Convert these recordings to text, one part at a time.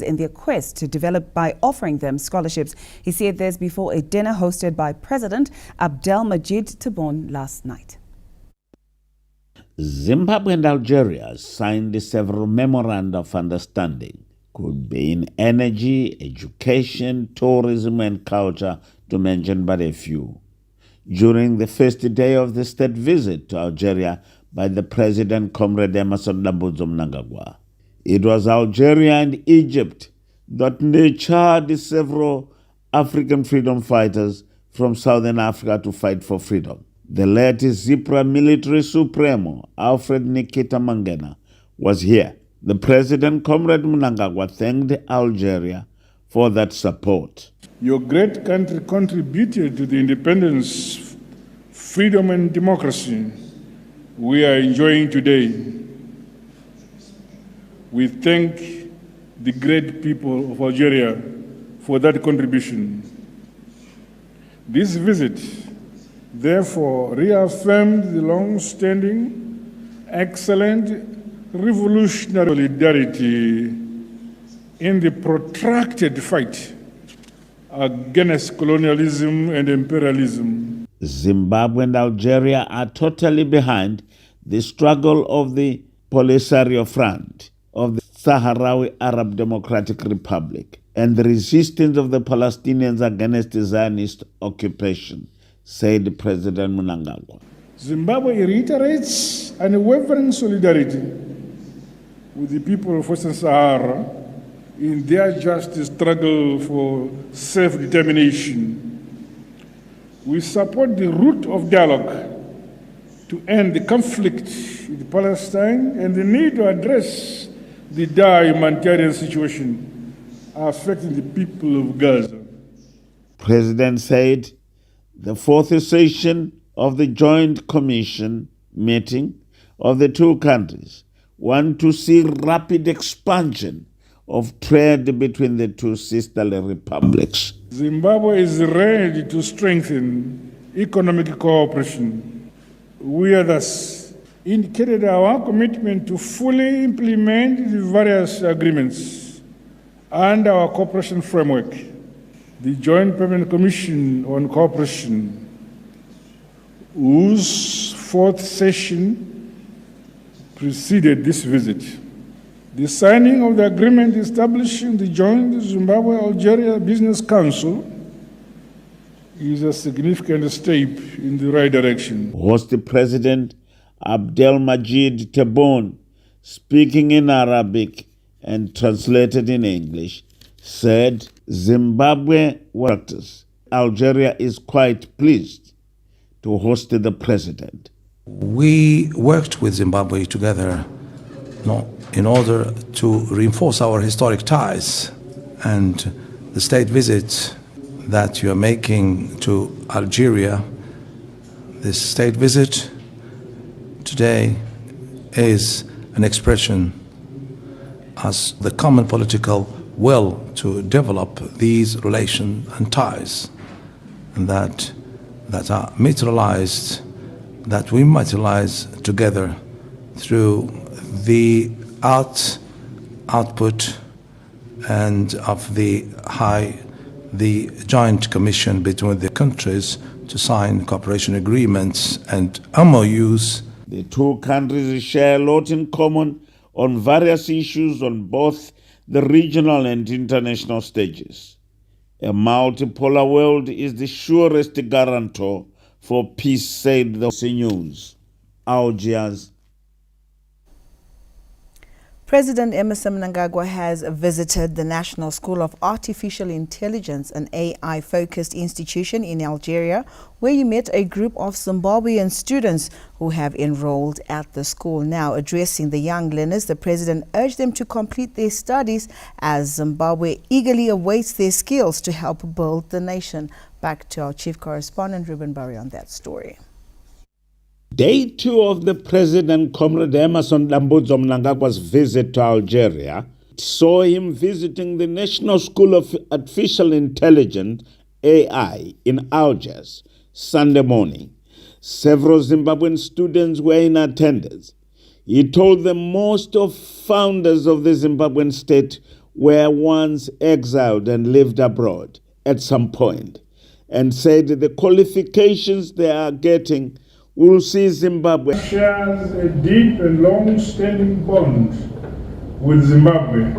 in their quest to develop by offering them scholarships. He said this before a dinner hosted by President Abdelmajid Tebboune last night. Zimbabwe and Algeria signed several memoranda of understanding. Could be in energy, education, tourism and culture, to mention but a few. During the first day of the state visit to Algeria by the President, Comrade Emmerson Mnangagwa. It was Algeria and Egypt that nurtured several African freedom fighters from Southern Africa to fight for freedom. The late Zipra military supremo, Alfred Nikita Mangena, was here. The President, Comrade Mnangagwa, thanked Algeria for that support. Your great country contributed to the independence, freedom and democracy we are enjoying today. We thank the great people of Algeria for that contribution. This visit, therefore, reaffirmed the long-standing, excellent, revolutionary solidarity in the protracted fight against colonialism and imperialism. Zimbabwe and Algeria are totally behind the struggle of the Polisario Front of the Sahrawi Arab Democratic Republic and the resistance of the Palestinians against the Zionist occupation, said President Mnangagwa. Zimbabwe reiterates unwavering solidarity with the people of Western Sahara in their just struggle for self-determination. We support the route of dialogue to end the conflict with Palestine and the need to address the dire humanitarian situation affecting the people of Gaza. President said the fourth session of the Joint Commission meeting of the two countries want to see rapid expansion of trade between the two sisterly republics. Zimbabwe is ready to strengthen economic cooperation. We are thus indicated our commitment to fully implement the various agreements and our cooperation framework. The Joint Permanent Commission on Cooperation, whose fourth session preceded this visit. The signing of the agreement establishing the joint Zimbabwe-Algeria Business Council is a significant step in the right direction. Host President Abdelmajid Tebboune, speaking in Arabic and translated in English, said Zimbabwe workers. Algeria is quite pleased to host the president. We worked with Zimbabwe together in order to reinforce our historic ties, and the state visit that you are making to Algeria, this state visit today is an expression as the common political will to develop these relations and ties, and that are materialized, that we materialize together through the output and of the joint commission between the countries to sign cooperation agreements and MOUs. The two countries share a lot in common on various issues on both the regional and international stages. A multipolar world is the surest guarantor for peace, said the news. Algiers. President Emmerson Mnangagwa has visited the National School of Artificial Intelligence, an AI-focused institution in Algeria, where he met a group of Zimbabwean students who have enrolled at the school. Now, addressing the young learners, the president urged them to complete their studies as Zimbabwe eagerly awaits their skills to help build the nation. Back to our chief correspondent, Ruben Barry, on that story. Day 2 of the President, Comrade Emmerson Mnangagwa's visit to Algeria saw him visiting the National School of Artificial Intelligence, AI, in Algiers, Sunday morning. Several Zimbabwean students were in attendance. He told them most of founders of the Zimbabwean state were once exiled and lived abroad at some point, and said the qualifications they are getting will see Zimbabwe shares a deep and long-standing bond with Zimbabwe,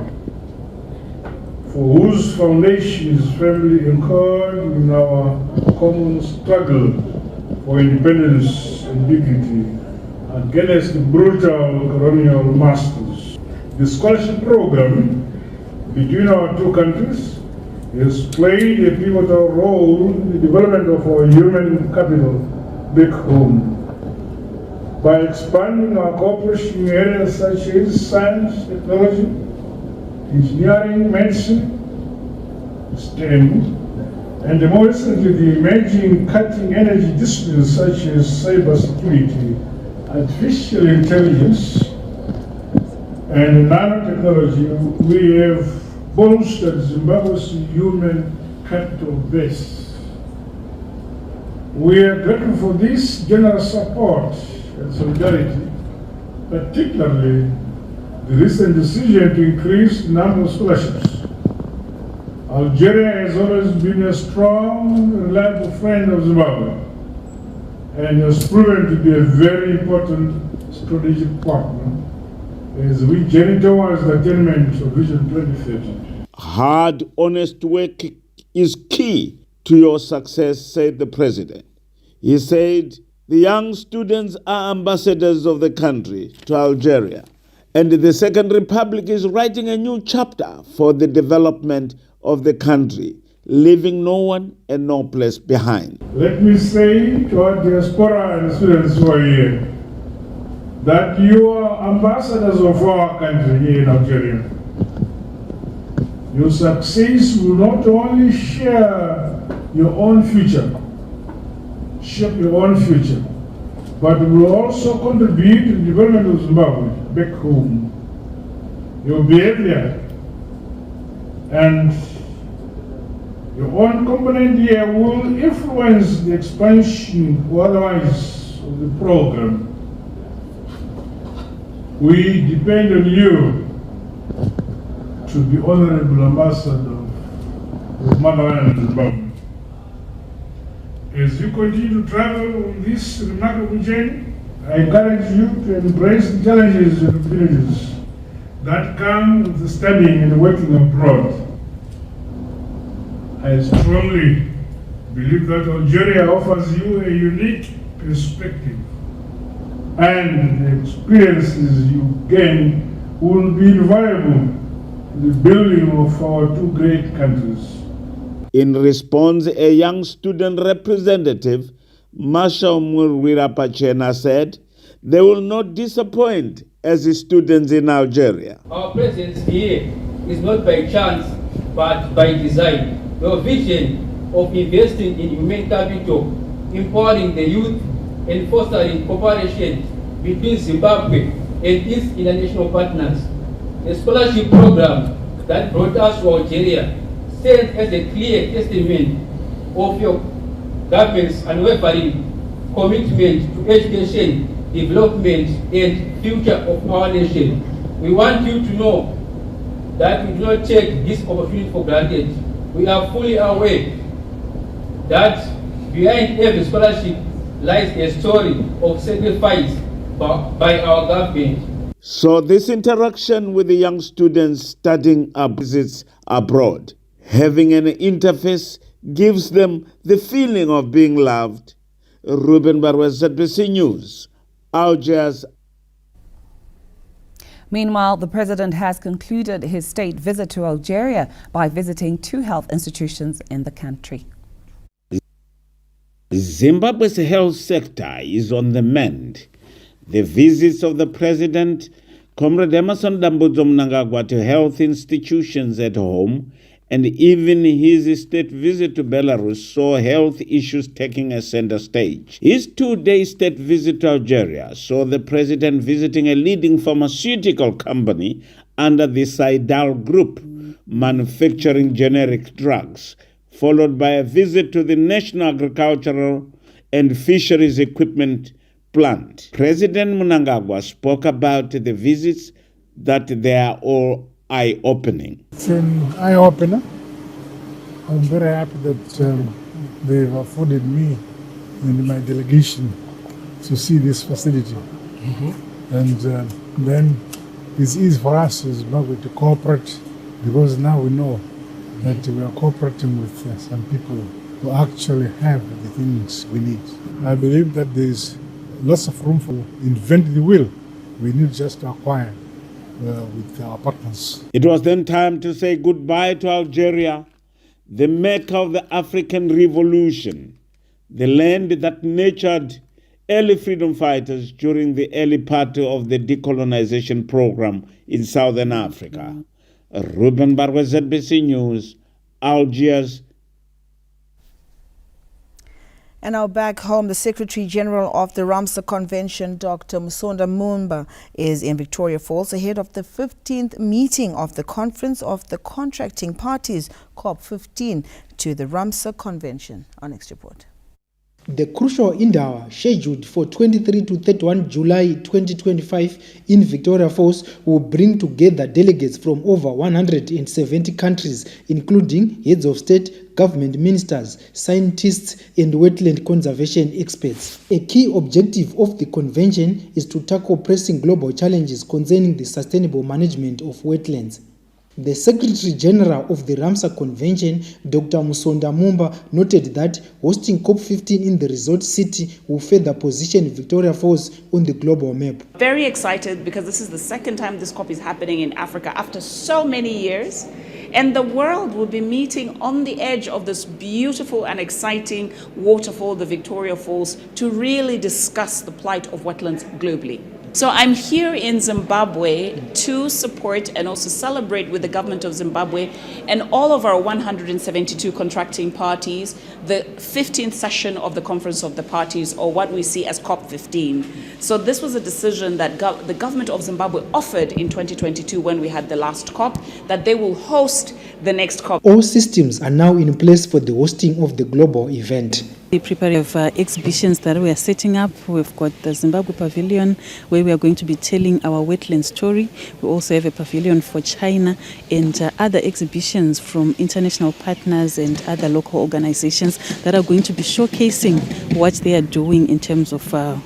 for whose foundation is firmly anchored in our common struggle for independence and dignity against the brutal colonial masters. The scholarship program between our two countries has played a pivotal role in the development of our human capital back home. By expanding our cooperation in areas such as science, technology, engineering, medicine, STEM, and more recently the emerging cutting energy disciplines such as cybersecurity, artificial intelligence, and nanotechnology, we have bolstered Zimbabwe's human capital base. We are grateful for this generous support and solidarity, particularly the recent decision to increase the number of scholarships. Algeria has always been a strong, reliable friend of Zimbabwe and has proven to be a very important strategic partner as we journey towards the attainment of Vision 2030. Hard, honest work is key to your success, said the president. He said the young students are ambassadors of the country to Algeria, and the Second Republic is writing a new chapter for the development of the country, leaving no one and no place behind. Let me say to our diaspora and students who are here that you are ambassadors of our country here in Algeria. Your success will not only share your own future, shape your own future, but will also contribute to the development of Zimbabwe back home. Your behavior and your own component here will influence the expansion or otherwise of the program. We depend on you to be honorable ambassador of motherland Zimbabwe. As you continue to travel on this remarkable journey, I encourage you to embrace the challenges and opportunities that come with the studying and working abroad. I strongly believe that Algeria offers you a unique perspective, and the experiences you gain will be invaluable to the building of our two great countries. In response, a young student representative, Mazowe Wirapachena, said they will not disappoint as students in Algeria. Our presence here is not by chance, but by design. Your vision of investing in human capital, empowering the youth, and fostering cooperation between Zimbabwe and its international partners. The scholarship program that brought us to Algeria stands as a clear testament of your government's unwavering commitment to education, development, and future of our nation. We want you to know that we do not take this opportunity for granted. We are fully aware that behind every scholarship lies a story of sacrifice by our government. So this interaction with the young students studying visits abroad, having an interface, gives them the feeling of being loved. Ruben Barwes, ZBC News, Algiers. Meanwhile, the president has concluded his state visit to Algeria by visiting 2 health institutions in the country. Zimbabwe's health sector is on the mend. The visits of the president, Comrade Emerson Dambudzo Mnangagwa, to health institutions at home, and even his state visit to Belarus saw health issues taking a center stage. His 2-day state visit to Algeria saw the president visiting a leading pharmaceutical company under the Sidal Group, manufacturing generic drugs, followed by a visit to the National Agricultural and Fisheries Equipment Plant. President Mnangagwa spoke about the visits, that they are all eye-opening. It's an eye-opener. I'm very happy that they've afforded me and my delegation to see this facility. And then it's easy for us as Zimbabwe to cooperate, because now we know that we are cooperating with some people who actually have the things we need. I believe that there's lots of room for invent the wheel. We need just to acquire with our partners. It was then time to say goodbye to Algeria, the mecca of the African Revolution, the land that nurtured early freedom fighters during the early part of the decolonization program in Southern Africa. Ruben Barwe, ZBC News, Algiers. And now back home, the Secretary General of the Ramsar Convention, Dr. Musonda Mumba, is in Victoria Falls ahead of the 15th meeting of the Conference of the Contracting Parties, COP15, to the Ramsar Convention. Our next report. The crucial Indawa, scheduled for 23 to 31 July 2025 in Victoria Falls, will bring together delegates from over 170 countries, including heads of state, government ministers, scientists, and wetland conservation experts. A key objective of the convention is to tackle pressing global challenges concerning the sustainable management of wetlands. The Secretary General of the Ramsar Convention, Dr. Musonda Mumba, noted that hosting COP15 in the resort city will further position Victoria Falls on the global map. Very excited because this is the second time this COP is happening in Africa after so many years. And the world will be meeting on the edge of this beautiful and exciting waterfall, the Victoria Falls, to really discuss the plight of wetlands globally. So I'm here in Zimbabwe to support and also celebrate with the government of Zimbabwe and all of our 172 contracting parties, the 15th session of the Conference of the Parties, or what we see as COP15. So this was a decision that the government of Zimbabwe offered in 2022 when we had the last COP, that they will host the next COP. All systems are now in place for the hosting of the global event. The preparation of exhibitions that we are setting up. We've got the Zimbabwe Pavilion, where we are going to be telling our wetland story. We also have a pavilion for China and other exhibitions from international partners and other local organizations that are going to be showcasing what they are doing in terms of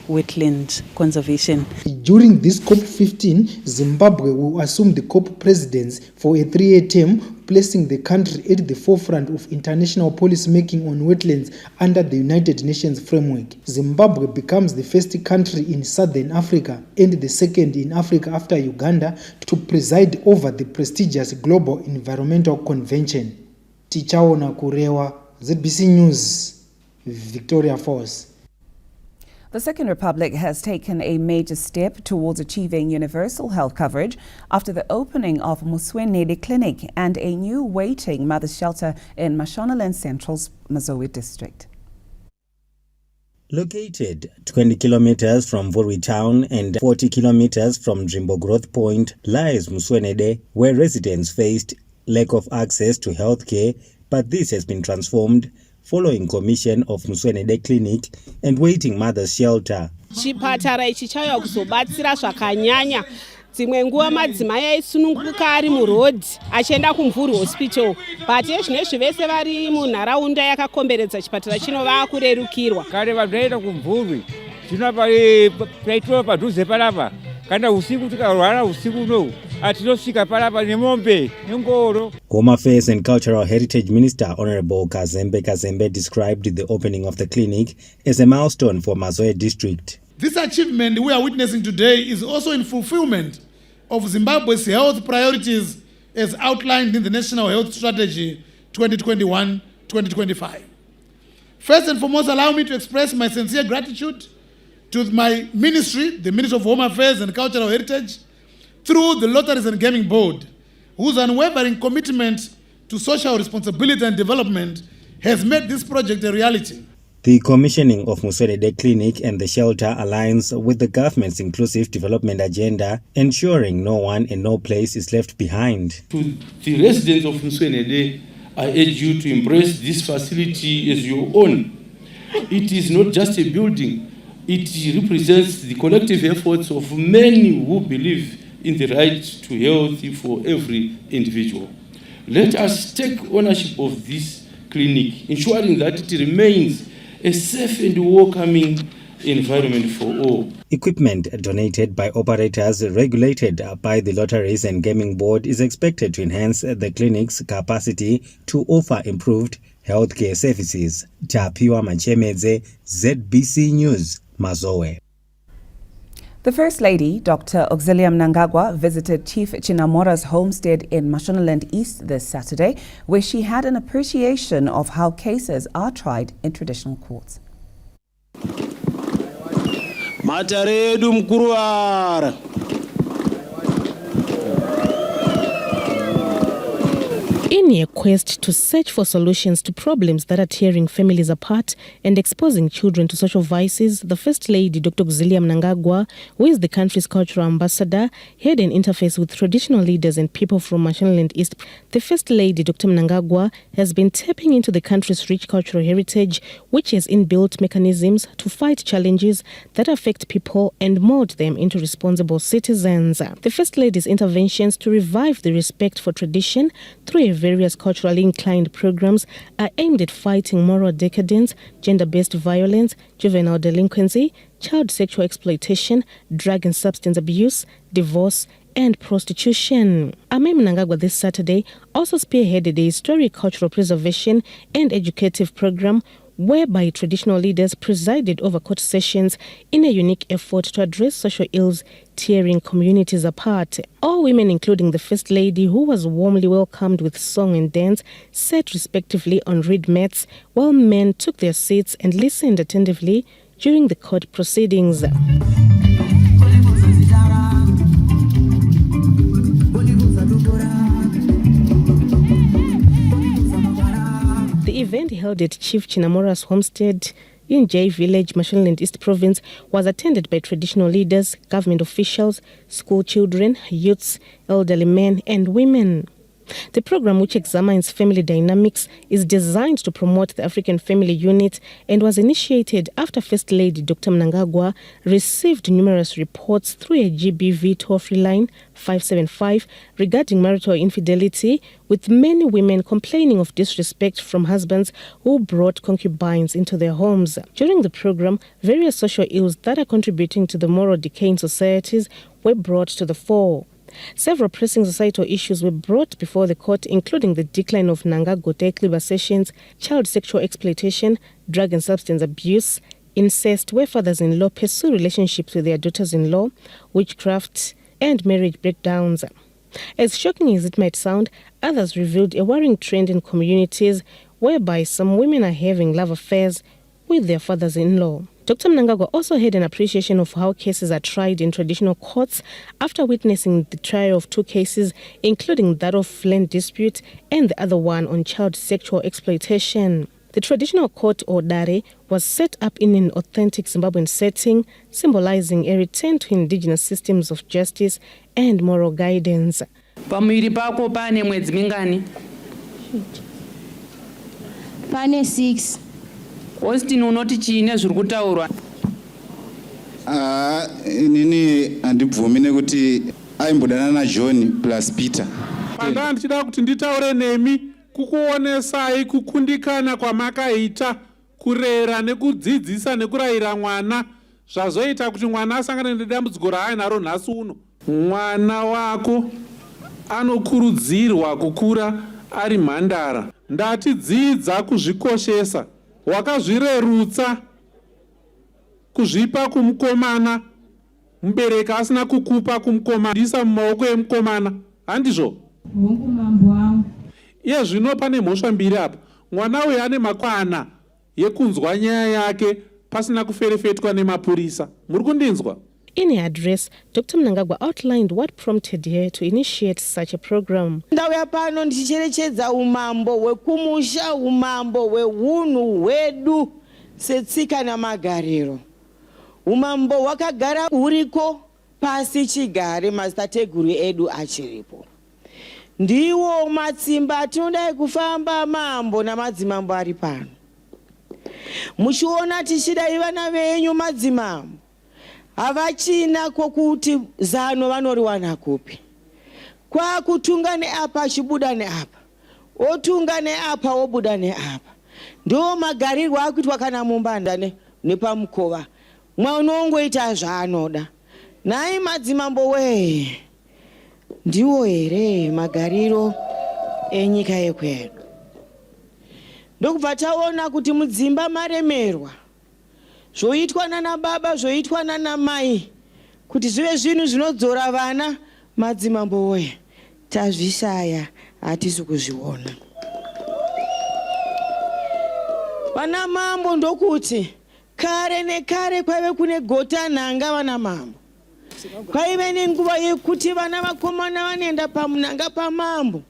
wetland conservation. During this COP15, Zimbabwe will assume the COP presidency for a 3-year term, placing the country at the forefront of international policy making on wetlands under the United Nations framework. Zimbabwe becomes the first country in Southern Africa and the second in Africa after Uganda to preside over the prestigious Global Environmental Convention. Tichaona Kurewa, ZBC News, Victoria Falls. The Second Republic has taken a major step towards achieving universal health coverage after the opening of Mobilization Clinic and a new waiting mother's shelter in Mashonaland Central's Mazowe district. Located 20 kilometers from Vorwi town and 40 kilometers from Drimbo Growth Point lies Muswenede, where residents faced lack of access to healthcare, but this has been transformed following commission of Muswenede Clinic and waiting mother's shelter. Chipatara ichi chauya kuzobatsira zvakanyanya. Dzimwe nguva madzimai aisununguka ari murodhi achienda kuMvuri hospital, but zvinezvi vese vari munharaunda yakakomberedza chipatara chino vakurerukirwa. Kare vanhu vaienda kuMvuri, zvino paitwa padhuze panapa, kana usiku tikarwara usiku unowu atinosvika panapa nemombe nengoro. Home Affairs and Cultural Heritage Minister Honorable Kazembe described the opening of the clinic as a milestone for Mazowe district. This achievement we are witnessing today is also in fulfillment of Zimbabwe's health priorities as outlined in the National Health Strategy 2021-2025. First and foremost, allow me to express my sincere gratitude to my ministry, the Ministry of Home Affairs and Cultural Heritage, through the Lotteries and Gaming Board, whose unwavering commitment to social responsibility and development has made this project a reality. The commissioning of Muswenede Clinic and the shelter aligns with the government's inclusive development agenda, ensuring no one and no place is left behind. To the residents of Muswenede, I urge you to embrace this facility as your own. It is not just a building, it represents the collective efforts of many who believe in the right to health for every individual. Let us take ownership of this clinic, ensuring that it remains a safe and welcoming environment for all. Equipment donated by operators regulated by the Lotteries and Gaming Board is expected to enhance the clinic's capacity to offer improved healthcare services. Tapiwa Machemedze, ZBC News, Mazowe. The First Lady, Dr. Auxilia Mnangagwa, visited Chief Chinamora's homestead in Mashonaland East this Saturday, where she had an appreciation of how cases are tried in traditional courts. Mataredu mkuruara. In a quest to search for solutions to problems that are tearing families apart and exposing children to social vices, the First Lady, Dr. Auxilia Mnangagwa, who is the country's cultural ambassador, had an interface with traditional leaders and people from Mashonaland East. The First Lady, Dr. Mnangagwa, has been tapping into the country's rich cultural heritage, which has inbuilt mechanisms to fight challenges that affect people and mold them into responsible citizens. The First Lady's interventions to revive the respect for tradition through various culturally inclined programs are aimed at fighting moral decadence, gender-based violence, juvenile delinquency, child sexual exploitation, drug and substance abuse, divorce, and prostitution. Ame Mnangagwa this Saturday also spearheaded a historic cultural preservation and educative program whereby traditional leaders presided over court sessions in a unique effort to address social ills tearing communities apart. All women, including the First Lady, who was warmly welcomed with song and dance, sat respectively on reed mats, while men took their seats and listened attentively during the court proceedings. The event held at Chief Chinamora's homestead in J Village, Mashonaland East Province, was attended by traditional leaders, government officials, school children, youths, elderly men and women. The program, which examines family dynamics, is designed to promote the African family unit and was initiated after First Lady Dr. Mnangagwa received numerous reports through a GBV toll-free line 575 regarding marital infidelity, with many women complaining of disrespect from husbands who brought concubines into their homes. During the program, various social ills that are contributing to the moral decay in societies were brought to the fore. Several pressing societal issues were brought before the court, including the decline of Nanga-Gotekliba sessions, child sexual exploitation, drug and substance abuse, incest, where fathers-in-law pursue relationships with their daughters-in-law, witchcraft, and marriage breakdowns. As shocking as it might sound, others revealed a worrying trend in communities whereby some women are having love affairs with their fathers-in-law. Dr. Mnangagwa also had an appreciation of how cases are tried in traditional courts after witnessing the trial of two cases, including that of land dispute and the other one on child sexual exploitation. The traditional court, or dare, was set up in an authentic Zimbabwean setting, symbolizing a return to indigenous systems of justice and moral guidance. Pamwiri pako pane mwedzi mingani? Pane 6. Austin unoti chine zviri kutaurwa? Inini handibvumi nekuti aimbodana naJohn plus Peter. Panga ndichida kuti nditaure nemi kukuonesai kukundikana kwamakaita kurera nekudzidzisa nekurayira mwana zvazoita kuti mwana asangane nedambudziko raainaro nhasi uno. Mwana wako anokurudzirwa kukura ari mhandara. Ndatidzidza kuzvikoshesa. Wakazvirerutsa kuzvipa kumukomana, mubereki asina kukupa kumukomana, ndisa mumaoko emukomana. Handizvo? Iye zvino pane mhosva mbiri apa. Mwana uyu ane makwana yekunzwa nyaya yake pasina kuferefetwa nemapurisa. Muri kundinzwa? In her address, Dr. Mnangagwa outlined what prompted her to initiate such a program. Ndauya pano ndichicherechedza umambo hwekumusha, umambo hwehunhu hwedu setsika namagariro. Umambo hwakagara huriko pasi chigare madzitateguru edu achiripo. Ndiwo matsimba atinodai kufamba mambo namadzimambo ari pano. Muchiona tichidai vana venyu madzimambo. havachina kokuti zano vanoriwana kupi. Kwakutunga neapa achibuda neapa, otunga neapa obuda neapa. Ndo magarirwo akuitwa kana mumbanda nepamukova. Mwanongoita zvaanoda. Nai madzimambo we, ndiwo here magariro enyika yekwedu. Ndokubva taona kuti mudzimba maremerwa, zvoitwa nana baba, zvoitwa nana mai, kuti zvive zvinhu zvinodzora vana. Madzimambo we, tazvishaya, hatisi kuzviona. Vana mambo ndokuti kare nekare kwaive kune gota nhanga vana mambo. Kwaive nenguva yekuti vana vakomana vanoenda pamunhanga pamambo,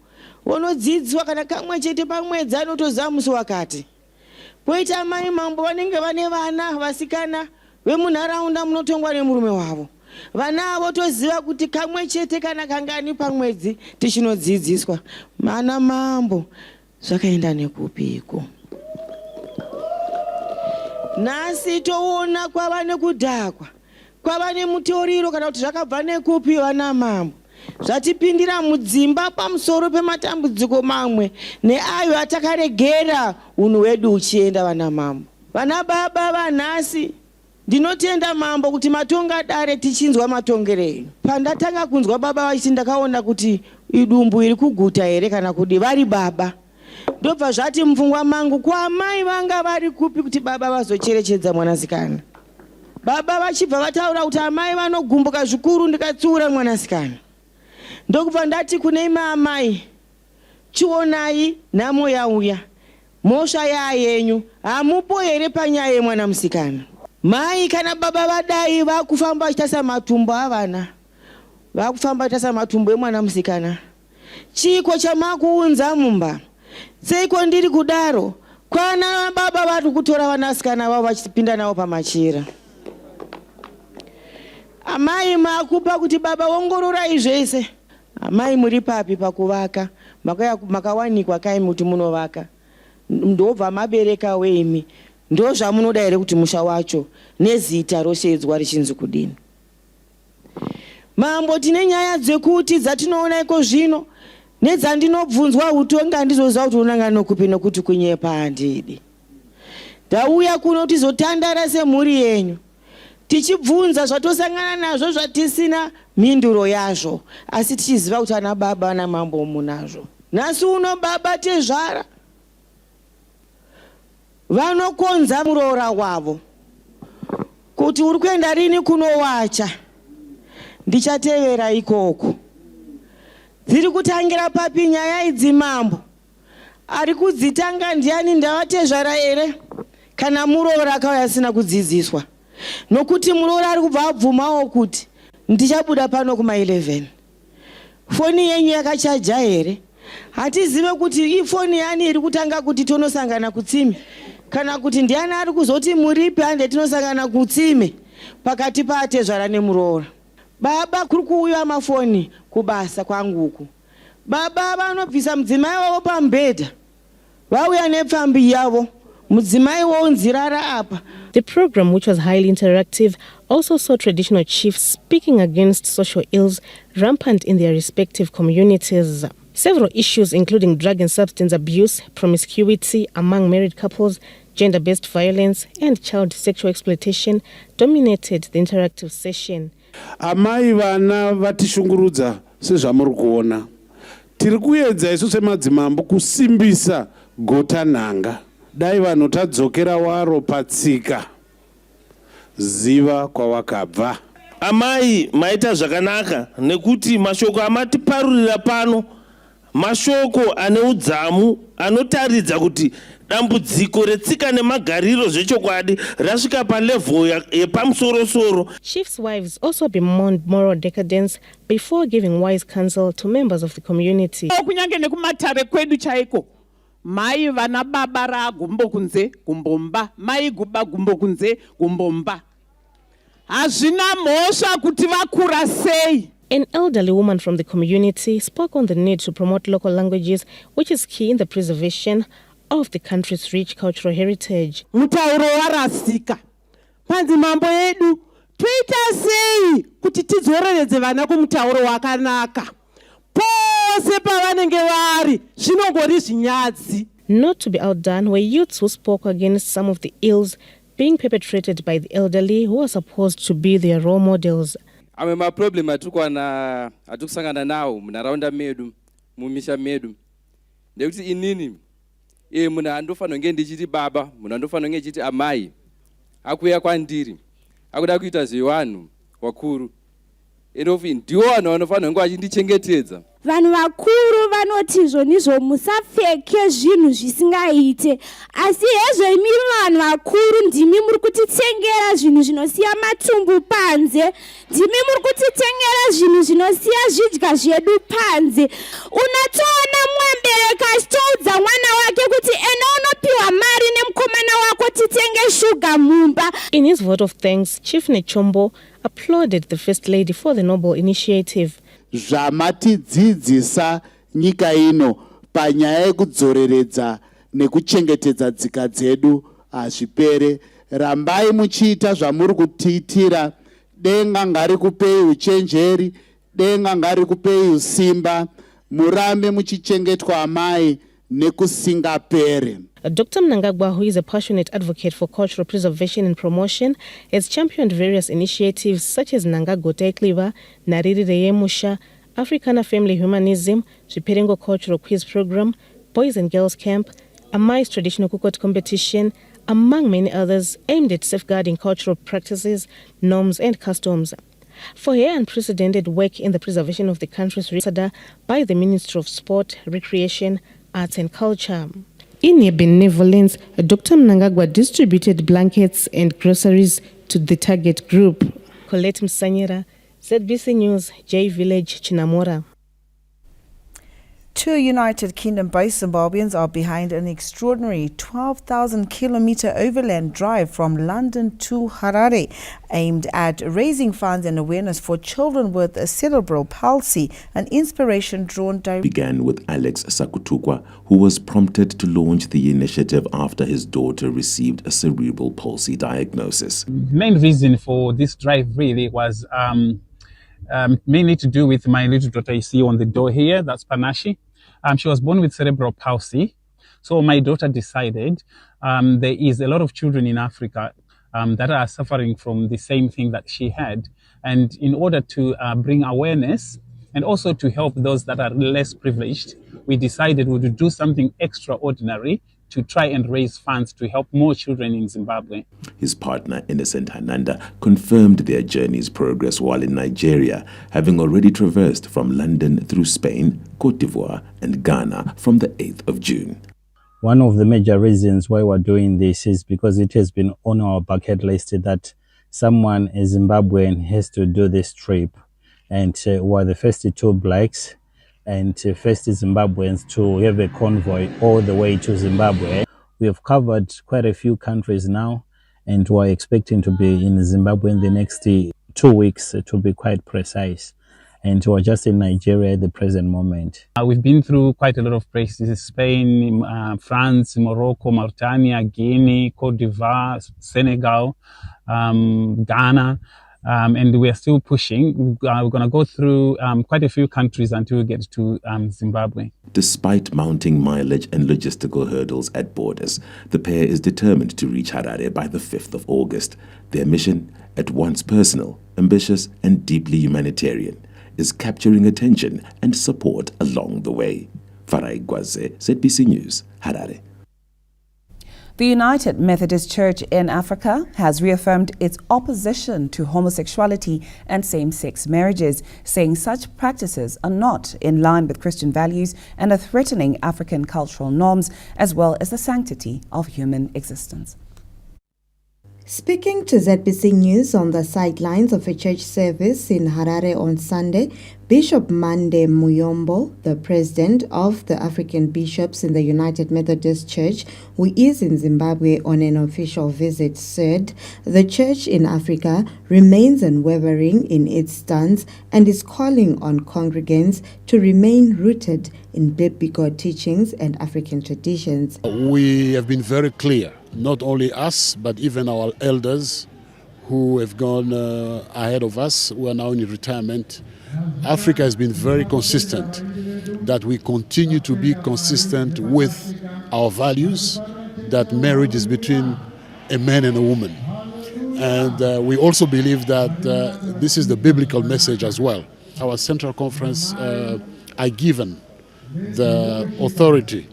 vonodzidziswa kana kamwe chete pamwedzi anotozamusa wakati. Poita mai mambo vanenge vane vana vasikana vemunharaunda munotongwa nemurume wavo. Vana votoziva kuti kamwe chete kana kangani pamwedzi tichinodzidziswa. Mana mambo zvakaenda nekupiko. Nasi toona kwava nekudhakwa, kwava nemutoriro kana kuti zvakabva nekupi vana mambo. Zvatipindira mudzimba pamusoro pematambudziko mamwe neayo atakaregera unhu hwedu uchienda vana mambo. Vana baba vanhasi, ndinotenda mambo kuti matonga dare tichinzwa matongerei. Pandatanga kunzwa baba vachiti ndakaona kuti idumbu iri kuguta here kana kuti vari baba. Ndobva zvati mupfungwa mangu, kwa mai vanga vari kupi kuti baba vazocherechedza mwanasikana. Baba vachibva vataura kuti amai vanogumbuka zvikuru ndikatsiura mwanasikana. Ndokubva ndati kune imi amai, chionai nhamo yauya, mhosva yayenyu, hamupo here panyaya yemwana musikana. Mai kana baba vadai vakufamba vachitasa matumbo avana, vakufamba vachitasa matumbo emwana musikana. Chiko chamakuunza mumba, seiko ndiri kudaro, kwana baba vari kutora vanasikana vavo vachipinda navo pamachira. Amai makupa kuti baba ongororai zvese. Amai muri papi pakuvaka, makawanikwa kai muti munovaka. Ndobva mabereka wemi, ndo zvamunoda here kuti musha wacho nezita roshedzwa richinzi kudini. Mambo tine nyaya dzekuti dzatinoona iko zvino, nedzandinobvunzwa utonga ndizoziva kuti unanga nokupi nokuti kunyepa handidi. Ndauya kuno tizotandara semhuri yenyu, tichibvunza zvatosangana nazvo zvatisina mhinduro yazvo, asi tichiziva kuti ana baba ana mambo munazvo. Nhasi uno baba tezvara vanokonza muroora wavo kuti uri kuenda rini kunowacha, ndichatevera ikoko. Dziri kutangira papi nyaya idzi mambo? Ari kudzitanga ndiani, ndavatezvara here kana muroora akauya asina kudzidziswa? Nokuti muroora ari kubva abvumawo kuti ndichabuda pano kuma11. Foni yenyu yakachaja here? Hatizive kuti ifoni yani iri kutanga kuti tonosangana kutsime, kana kuti ndiani ari kuzoti muripi hande tinosangana kutsime pakati patezvara nemuroora. Baba kuri kuuya mafoni kubasa kwanguku. Baba vanobvisa mudzimai wavo pambedha, vauya nepfambi yavo, mudzimai wonzirara apa. The program, which was highly interactive, also saw traditional chiefs speaking against social ills rampant in their respective communities. Several issues, including drug and substance abuse, promiscuity among married couples, gender-based violence, and child sexual exploitation, dominated the interactive session. Amai vana vatishungurudza sezvamuri kuona. Tiri kuedza isu semadzimambo kusimbisa gota nhanga. Dai vanhu tadzokera waro patsika, ziva kwawakabva. Amai maita zvakanaka nekuti mashoko amatiparurira pano mashoko ane udzamu anotaridza kuti dambudziko retsika nemagariro zvechokwadi rasvika palevel yepamusoro-soro. Chiefs' wives also bemoaned moral decadence before giving wise counsel to members of the community. Kunyange nekumatare kwedu chaiko, mai vana baba ra gumbo kunze gumbomba, mai guba gumbo kunze gumbomba. Hazvina mhosva kuti vakura sei. An elderly woman from the community spoke on the need to promote local languages, which is key in the preservation of the country's rich cultural heritage. Mutauro warasika. Panzi mambo yedu toita sei kuti tidzoreredze vana kumutauro wakanaka pose pavanenge vari zvinongori zvinyadzi. Not to be outdone were youths who spoke against some of the ills being perpetrated by the elderly who are supposed to be their role models. Amwe maproblem atikusangana nawo munharaunda medu mumisha medu ndekuti inini munhu andofanira kunge ndichiti baba, munhu andofanira kunge ndichiti amai akuuya kwandiri akuda kuita zvevanhu vakuru enofi ndiwo vanhu vanofanira kunge vachindichengetedza. Vanhu vakuru vanoti izvo ndizvo musapfeke zvinhu zvisingaite, asi hezvo imi vanhu vakuru ndimi muri kutitsengera zvinhu zvinosiya matumbu panze, ndimi muri kutitsengera zvinhu zvinosiya zvidya zvedu panze. Unatoona mubereki achitoudza mwana wake kuti ena unopiwa mari nemukomana wako titenge shuga mumba. In his vote of thanks, Chief Nechombo applauded the First Lady for the noble initiative. Zvamatidzidzisa nyika ino panyaya yekudzoreredza nekuchengetedza tsika dzedu hazvipere. Rambai muchiita zvamuri kutiitira. Denga ngarikupei uchenjeri, denga ngarikupei usimba. Murambe muchichengetwa amai nekusingapere. Dr. Mnangagwa, who is a passionate advocate for cultural preservation and promotion, has championed various initiatives such as Nangagota Ekliva, Nariri Reyemusha, Africana Family Humanism, Zviperengo Cultural Quiz Program, Boys and Girls Camp, Amai's Traditional Kukot Competition, among many others aimed at safeguarding cultural practices, norms and customs. For her unprecedented work in the preservation of the country's ambassador by the Ministry of Sport, Recreation, Arts and Culture. In her benevolence, Dr. Mnangagwa distributed blankets and groceries to the target group. Colette Msanyira, ZBC News, J Village, Chinamora. 2 United Kingdom-based Zimbabweans are behind an extraordinary 12,000-kilometer overland drive from London to Harare, aimed at raising funds and awareness for children with cerebral palsy, an inspiration drawn directly. Began with Alex Sakutukwa, who was prompted to launch the initiative after his daughter received a cerebral palsy diagnosis. The main reason for this drive really was mainly to do with my little daughter you see on the door here, that's Panashi. She was born with cerebral palsy. So my daughter decided there is a lot of children in Africa that are suffering from the same thing that she had. And in order to bring awareness and also to help those that are less privileged, we decided we would do something extraordinary to try and raise funds to help more children in Zimbabwe. His partner, Innocent Hananda, confirmed their journey's progress while in Nigeria, having already traversed from London through Spain, Cote d'Ivoire, and Ghana from the 8th of June. One of the major reasons why we're doing this is because it has been on our bucket list that someone, a Zimbabwean, has to do this trip. And we're the first 2 blacks and first Zimbabweans to have a convoy all the way to Zimbabwe. We have covered quite a few countries now, and we're expecting to be in Zimbabwe in the next 2 weeks, to be quite precise. And we're just in Nigeria at the present moment. We've been through quite a lot of places: Spain, France, Morocco, Mauritania, Guinea, Cote d'Ivoire, Senegal, Ghana. And we are still pushing. We're going to go through quite a few countries until we get to Zimbabwe. Despite mounting mileage and logistical hurdles at borders, the pair is determined to reach Harare by the 5th of August. Their mission, at once personal, ambitious, and deeply humanitarian, is capturing attention and support along the way. Farai Gwaze, ZBC News, Harare. The United Methodist Church in Africa has reaffirmed its opposition to homosexuality and same-sex marriages, saying such practices are not in line with Christian values and are threatening African cultural norms as well as the sanctity of human existence. Speaking to ZBC News on the sidelines of a church service in Harare on Sunday, Bishop Mande Muyombo, the president of the African bishops in the United Methodist Church, who is in Zimbabwe on an official visit, said the church in Africa remains unwavering in its stance and is calling on congregants to remain rooted in biblical teachings and African traditions. We have been very clear, not only us, but even our elders who have gone ahead of us, who are now in retirement. Africa has been very consistent that we continue to be consistent with our values, that marriage is between a man and a woman. And we also believe that this is the biblical message as well. Our Central Conference are given the authority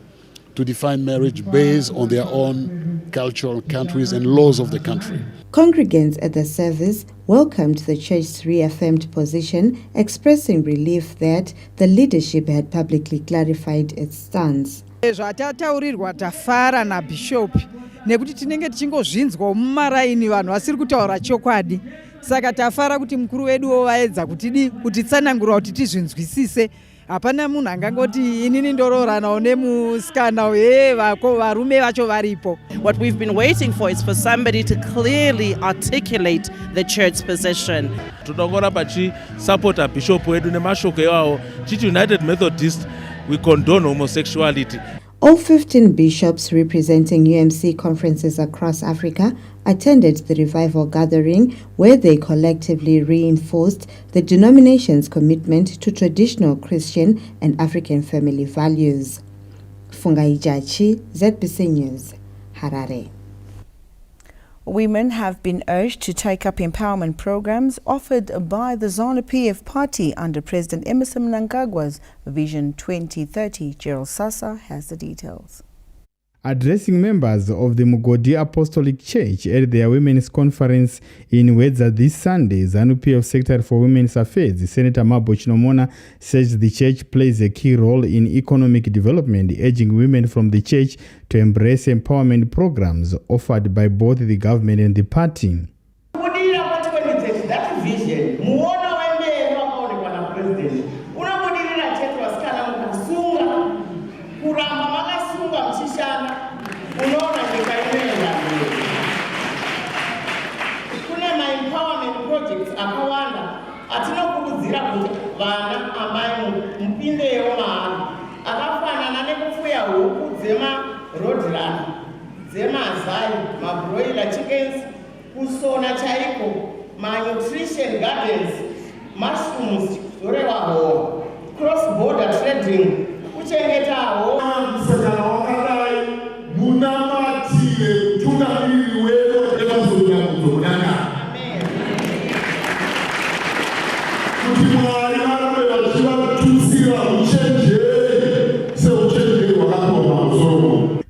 to define marriage based on their own cultural countries and laws of the country. Congregants at the service welcomed the church's reaffirmed position, expressing relief that the leadership had publicly clarified its stance. Zvatataurirwa tafara naBishop nekuti tinenge tichingozvinzwa mumaraini vanhu vasiri kutaura chokwadi. Saka tafara kuti mukuru wedu vaedza kuti tsanangura kuti tizvinzwisise. Hapana munhu angangoti inini ndororana nemusikana varume vacho varipo. What we've been waiting for is for somebody to clearly articulate the church's position. Tutongora pachi supporta bishop wedu nemashoko ewawo chichi United Methodist we condone homosexuality. All 15 bishops representing UMC conferences across Africa attended the revival gathering, where they collectively reinforced the denomination's commitment to traditional Christian and African family values. Fungai Jachi, ZBC News, Harare. Women have been urged to take up empowerment programs offered by the ZANU PF party under President Emmerson Mnangagwa's Vision 2030. Gerald Sasa has the details. Addressing members of the Mugodi Apostolic Church at their Women's Conference in Wedza this Sunday, ZANU PF Secretary for Women's Affairs, Senator Mabo Chinomona, says the church plays a key role in economic development, urging women from the church to embrace empowerment programs offered by both the government and the party. Vana amai mpindewo mahari akafanana nekufuya huku dzemarodhirani dzemazai mabroiler chickens kusona chaiko manutrition gardens mushrooms zoreva hoo cross border trading kuchengeta hoo msakana wakadai munamatire tunamiri wedo evazonya kuzodaka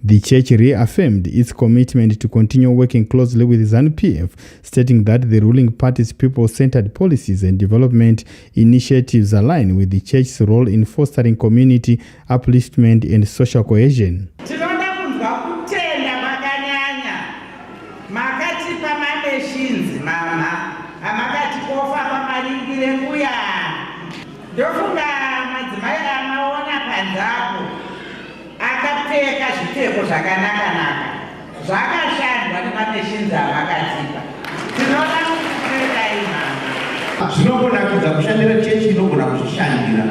The church reaffirmed its commitment to continue working closely with ZANU PF, stating that the ruling party's people-centered policies and development initiatives align with the church's role in fostering community upliftment and social cohesion. akapfeka zvipfeko zvakanaka-naka zvakashandwa nemameshins avakatipa tinoda kupfekai mama zvinongonakidza kushandira chechi inogona kuzvishandira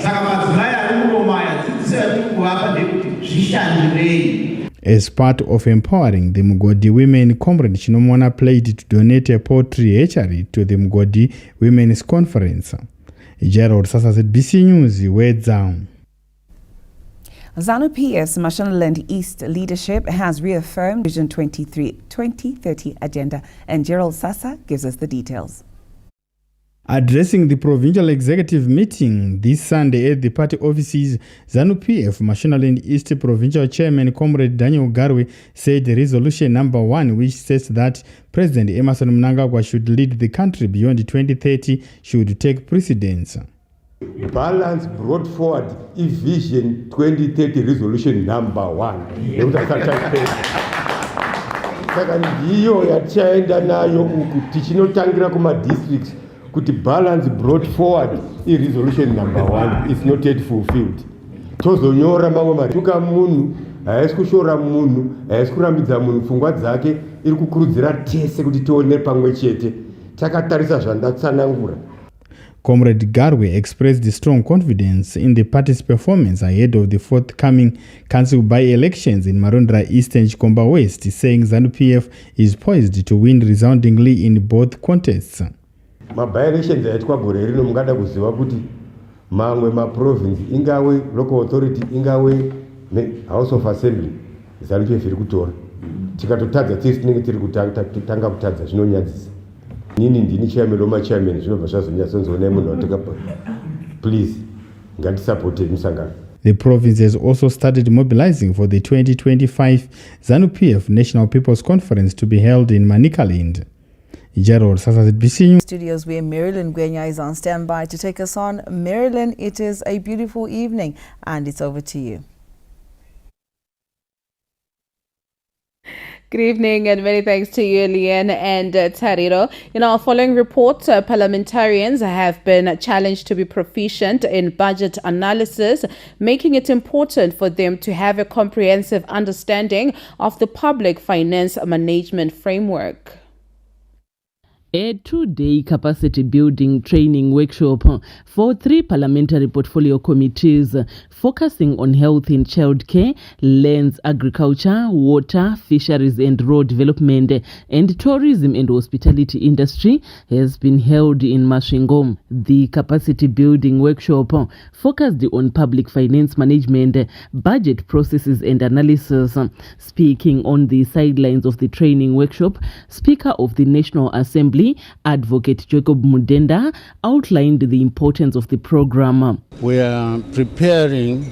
saka madzimai ari munomaya dzidziso yatiri kuvapa ndekuti zvishandirei. As part of empowering the Mugodi women, Comrade Chinomona pledged to donate a poultry hatchery to the Mugodi Women's Conference. Gerald Sasa, ZBC News, Wedza. ZANU PF's Mashonaland East leadership has reaffirmed Vision 2030 agenda, and Gerald Sasa gives us the details. Addressing the provincial executive meeting this Sunday at the party offices, ZANU PF Mashonaland East Provincial Chairman Comrade Daniel Garwe said resolution number 1, which says that President Emmerson Mnangagwa should lead the country beyond 2030, should take precedence. Balance brought forward a Vision 2030 resolution number 1. Saka ndiyo yachaenda nayo uku tichinotangira kuma districts kuti balance brought forward a resolution number 1 is not yet fulfilled. Tozonyora mamwe matuka munhu haisi kushora munhu haisi kurambidza munhu pfungwa dzake iri kukurudzira tese kuti tione pamwe chete takatarisa zvandatsanangura. Comrade Garwe expressed strong confidence in the party's performance ahead of the forthcoming council by-elections in Marondra East and Chikomba West, saying ZANU PF is poised to win resoundingly in both contests. By-elections yaitwa gore rino mungada kuziva kuti mamwe ma-province ingawe local authority ingawe House of Assembly ZANU PF iri kutora. Tikatotadza tisi tinenge tiri kutanga kutadza zvinonyadzisa. Nini ndini chairman wa chairman zvinobva zvazonyatsoona munhu wataka please ngatisapote musangano. The province has also started mobilizing for the 2025 ZANU PF National People's Conference to be held in Manicaland. Gerald Sasa, ZBC News. Studios where Marilyn Gwenya is on standby to take us on. Marilyn, it is a beautiful evening and it's over to you. Good evening and many thanks to you, Leanne and Tariro. In our following report, parliamentarians have been challenged to be proficient in budget analysis, making it important for them to have a comprehensive understanding of the public finance management framework. A two-day capacity building training workshop for 3 parliamentary portfolio committees focusing on health and childcare, lands, agriculture, water, fisheries and road development, and tourism and hospitality industry has been held in Masvingo. The capacity building workshop focused on public finance management, budget processes and analysis. Speaking on the sidelines of the training workshop, Speaker of the National Assembly, Advocate Jacob Mudenda, outlined the importance of the program. We are preparing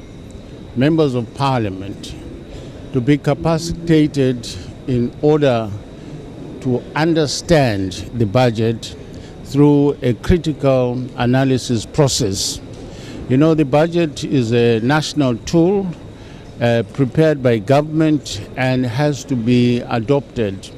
members of parliament to be capacitated in order to understand the budget through a critical analysis process. You know, the budget is a national tool prepared by government and has to be adopted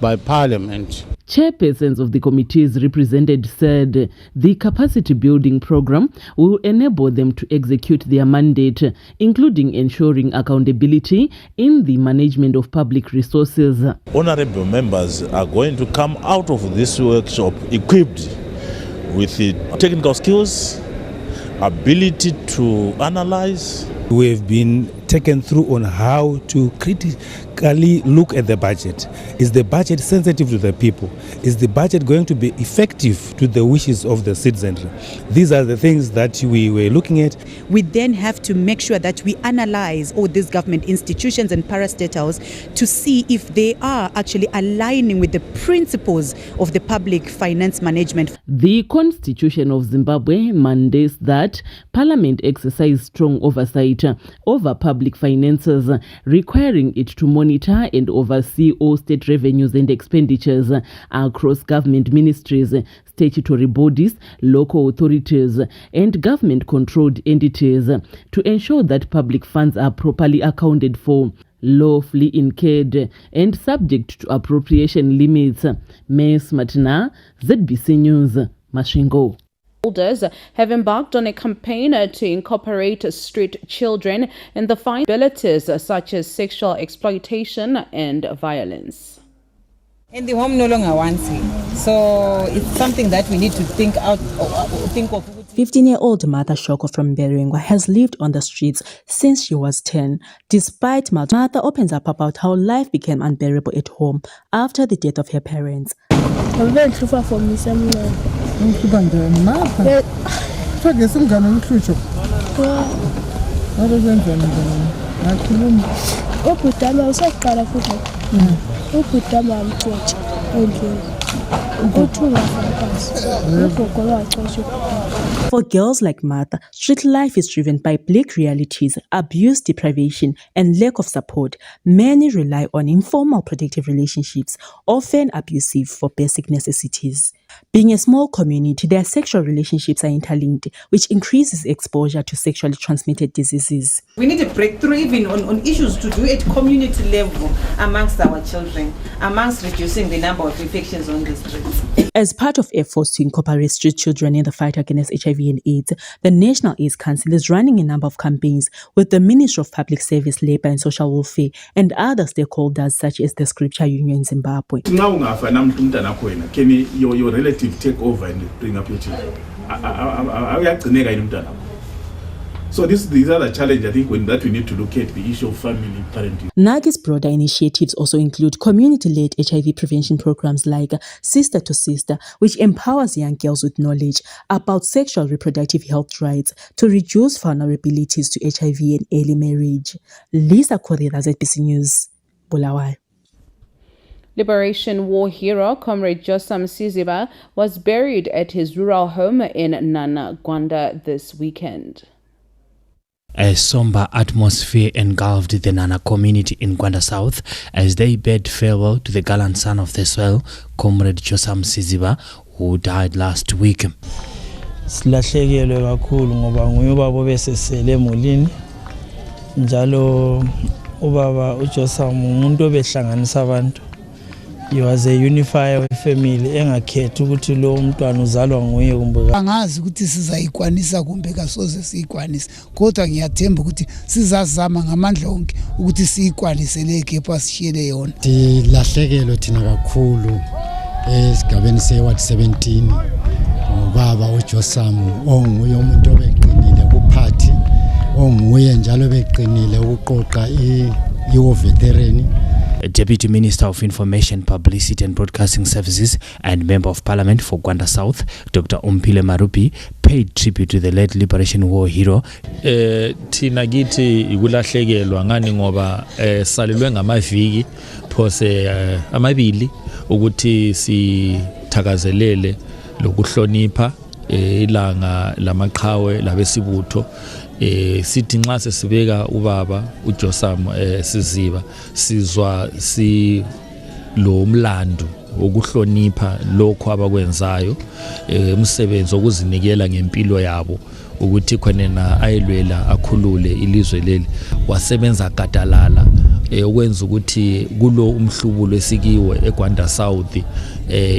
by parliament. Chairpersons of the committees represented said the capacity building program will enable them to execute their mandate, including ensuring accountability in the management of public resources. Honorable members are going to come out of this workshop equipped with the technical skills, ability to analyze. We have been taken through on how to critically look at the budget. Is the budget sensitive to the people? Is the budget going to be effective to the wishes of the citizenry? These are the things that we were looking at. We then have to make sure that we analyze all these government institutions and parastatals to see if they are actually aligning with the principles of the public finance management. The Constitution of Zimbabwe mandates that Parliament exercise strong oversight over public finances, requiring it to monitor and oversee all state revenues and expenditures across government ministries, statutory bodies, local authorities, and government-controlled entities to ensure that public funds are properly accounted for, lawfully incurred, and subject to appropriation limits. Ms. Martina, ZBC News, Masvingo. Holders have embarked on a campaign to incorporate street children in the fight abilities such as sexual exploitation and violence. And the home no longer wants it. So it's something that we need to think of. 15-year-old Martha Shoko from Berengwa has lived on the streets since she was 10. Despite Martha opens up about how life became unbearable at home after the death of her parents. I'm very thankful for me, Samuel. For girls like Martha, street life is driven by bleak realities, abuse, deprivation, and lack of support. Many rely on informal protective relationships, often abusive for basic necessities. Being a small community, their sexual relationships are interlinked, which increases exposure to sexually transmitted diseases. We need a breakthrough even on issues to do at community level amongst our children, amongst reducing the number of infections on the streets. As part of efforts to incorporate street children in the fight against HIV and AIDS, the National AIDS Council is running a number of campaigns with the Ministry of Public Service, Labour and Social Welfare and other stakeholders such as the Scripture Union Zimbabwe. Can your relative take over and bring up your children? So these are the challenges, I think, that we need to look at, the issue of family parenting. NAGI's broader initiatives also include community-led HIV prevention programs like Sister to Sister, which empowers young girls with knowledge about sexual reproductive health rights to reduce vulnerabilities to HIV and early marriage. Lisa Correa, ZBC News, Bulawayo. Liberation War hero Comrade Josam Siziba was buried at his rural home in Nana, Gwanda this weekend. A somber atmosphere engulfed the Nana community in Gwanda South as they bid farewell to the gallant son of the soil, Comrade Josam Siziba, who died last week. Silahlekelwe kakhulu ngoba nguye ubaba obesesele emulini njalo ubaba uJosam umuntu obehlanganisa abantu. He was a unifier family engakhethi ukuthi lo umntwana uzalwa nguye kumbe angazi ukuthi sizayikwanisa kumbe kasoze siyikwanise kodwa ngiyathemba ukuthi sizazama ngamandla onke ukuthi siyikwanise le gap asishiyele yona. Silahlekelwe thina kakhulu esigabeni seward 17 ngobaba uJosam onguye umuntu obeqinile kuphathi onguye njalo beqinile ukuqoqa i-veteran. Deputy Minister of Information, Publicity and Broadcasting Services and Member of Parliament for Gwanda South, Dr. Umpile Marupi, paid tribute to the late Liberation War hero. Thina kithi ikulahlekelwa ngani ngoba salilwe ngamaviki phose amabili ukuthi sithakazelele lokuhlonipha ilanga lamaqhawe labesibutho. Sithi nxa sesibeka ubaba uJosam Siziba sizwa lo mlando wokuhlonipha lokho abakwenzayo umsebenzi wokuzinikela ngempilo yabo ukuthi khonena ayilwela akhulule ilizwe leli wasebenza gadalala ukwenza ukuthi kulo umhlubulo esikiwe eGwanda South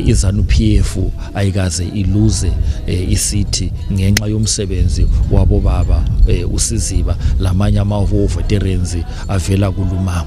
iZANU PF ayikaze iluze isiti ngenxa yomsebenzi wabo baba uSiziba lamanye ama-veterans avela kulumama.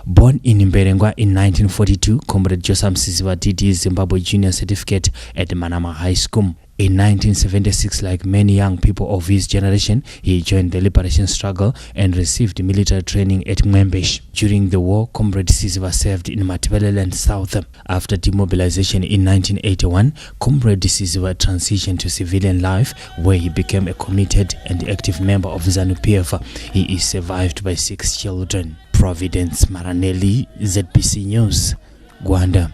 Born in Mberengwa in 1942, Comrade Josam Siziba did his Zimbabwe Junior Certificate at Manama High School. In 1976, like many young people of his generation, he joined the liberation struggle and received military training at Mwembesh. During the war, Comrade Siziba served in Matabeleland South. After demobilization in 1981, Comrade Siziba transitioned to civilian life, where he became a committed and active member of ZANU PF. He is survived by 6 children. Providence Maranelli, ZBC News, Gwanda.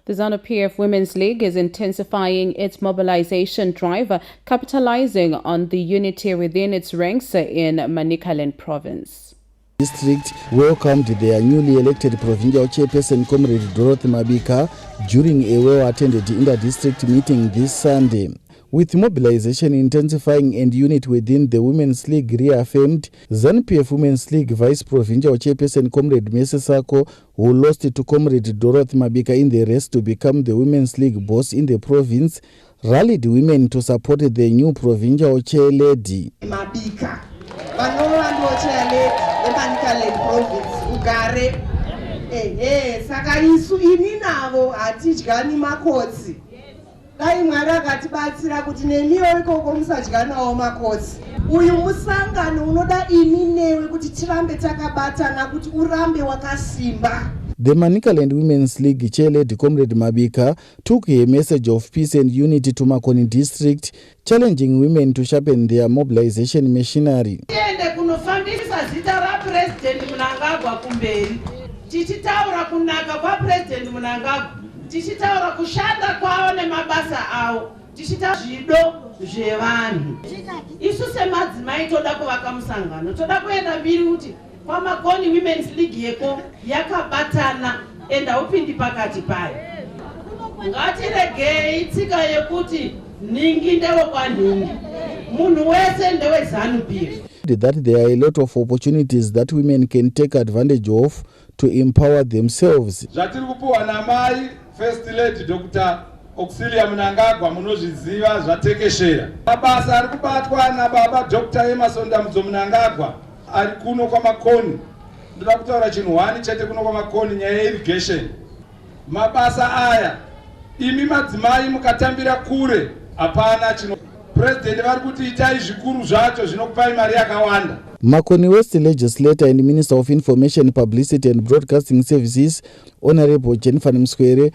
The ZANU PF Women's League is intensifying its mobilization drive, capitalizing on the unity within its ranks in Manicaland province. District welcomed their newly elected provincial chairperson, Comrade Dorothy Mabika, during a well-attended inter-district meeting this Sunday. With mobilization intensifying and unit within the Women's League reaffirmed, ZANU PF Women's League Vice Provincial Chairperson Comrade Mese Sako, who lost to Comrade Dorothy Mabika in the race to become the Women's League boss in the province, rallied women to support the new provincial chair lady. Mabika, chair lady, province, Ugare, Sakaisu ininavo atichgani makotsi. Dai mwari akatibatsira kuti nemiwo ikoko musadyanawo makotsi. Uyu musangano unoda ini newe kuti tirambe takabatana kuti urambe wakasimba. The Manicaland Women's League chair lady Comrade Mabika took a message of peace and unity to Makoni district, challenging women to sharpen their mobilization machinery. Tiende kunofambisa zita ra President Mnangagwa kumberi. Tichitaura kunaka kwa President Mnangagwa. Tichitaura kushanda kwao nemabasa awo. Tichitaura zvido zvevanhu. Isu semadzimai toda kuvaka musangano. Toda kuenda mbiri kuti kwa Makoni Women's League yeko yakabatana enda upindi pakati payo. Ngatiregei tsika yekuti ningi ndewe kwa ningi. Munhu wese ndewe ZANU PF. That there are a lot of opportunities that women can take advantage of to empower themselves. Zvatiri kupuwa namai First Lady Dr. Auxilia Mnangagwa munozviziva zvatekeshera. Mabasa ari kubatwa nababa Dr. Emerson Dambudzo Mnangagwa ari kuno kwa Makoni. Ndoda kutaura chinhu wani chete kuno kwa Makoni, nyaya yeirrigation. Mabasa aya imi madzimai mukatambira kure hapana chino president vari kuti itai zvikuru zvacho zvinokupai mari yakawanda. Makoni West legislator and Minister of Information, Publicity and Broadcasting Services, Honorable Jennifer Mswere,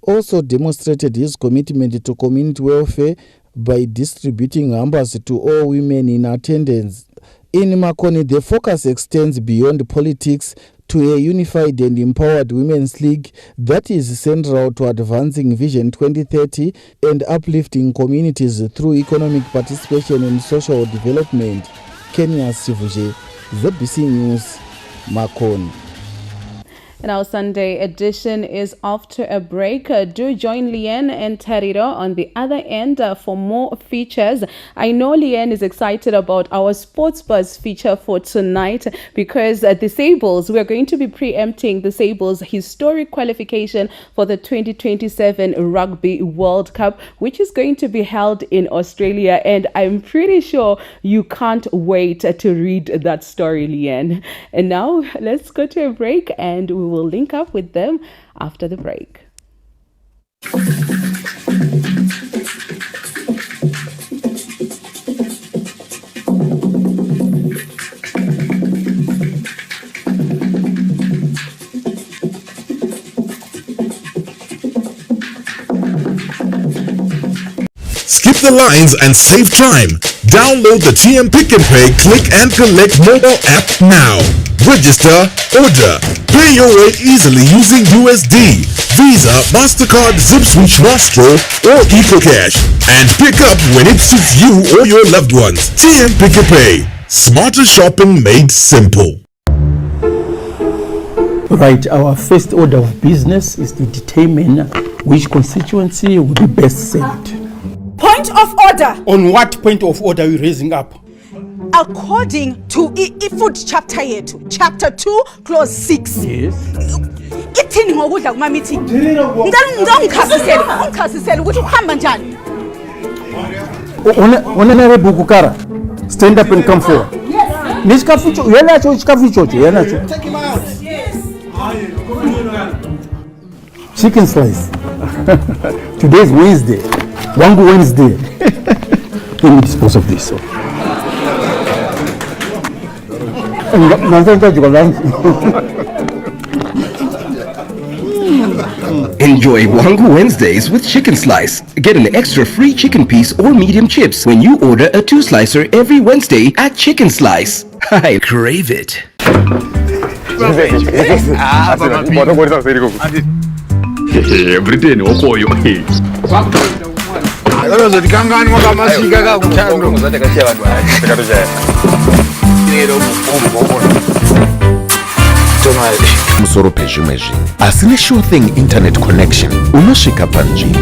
also demonstrated his commitment to community welfare by distributing hampers to all women in attendance. In Makoni, the focus extends beyond politics to a unified and empowered women's league that is central to advancing Vision 2030 and uplifting communities through economic participation and social development. Kenya Sivuje, ZBC News, Makoni. And our Sunday edition is off to a break. Do join Leanne and Tariro on the other end for more features. I know Leanne is excited about our Sports Buzz feature for tonight because the Sables, we're going to be preempting the Sables' historic qualification for the 2027 Rugby World Cup, which is going to be held in Australia. And I'm pretty sure you can't wait to read that story, Leanne. And now let's go to a break and we will link up with them after the break. Skip the lines and save time. Download the TM Pick and Pay Click and Collect mobile app now. Register, order, pay your way easily using USD, Visa, MasterCard, ZipSwitch, Nostro, or EcoCash, and pick up when it suits you or your loved ones. TM Pick and Pay. Smarter shopping made simple. Right, our first order of business is to determine which constituency will be best served. Point of order. On what point of order are you raising up? According to iFood chapter yethu, chapter 2, clause 6. Yes. Ithini ngokudla kuma meeting? Ngichasisele ukuthi uhamba njani. Onena buku kara. Stand up and come forward. Yes. Niskaficho, yenacho iskaficho, yenacho. Take him out. Yes. Chicken slice. Today is Wednesday. Wangu Wednesday. Let me dispose of this. Enjoy Wangu Wednesdays with Chicken Slice. Get an extra free chicken piece or medium chips when you order a 2-slicer every Wednesday at Chicken Slice. I crave it. Musoro pezhimezhi asine sure thing internet connection unosvika panzvimbo.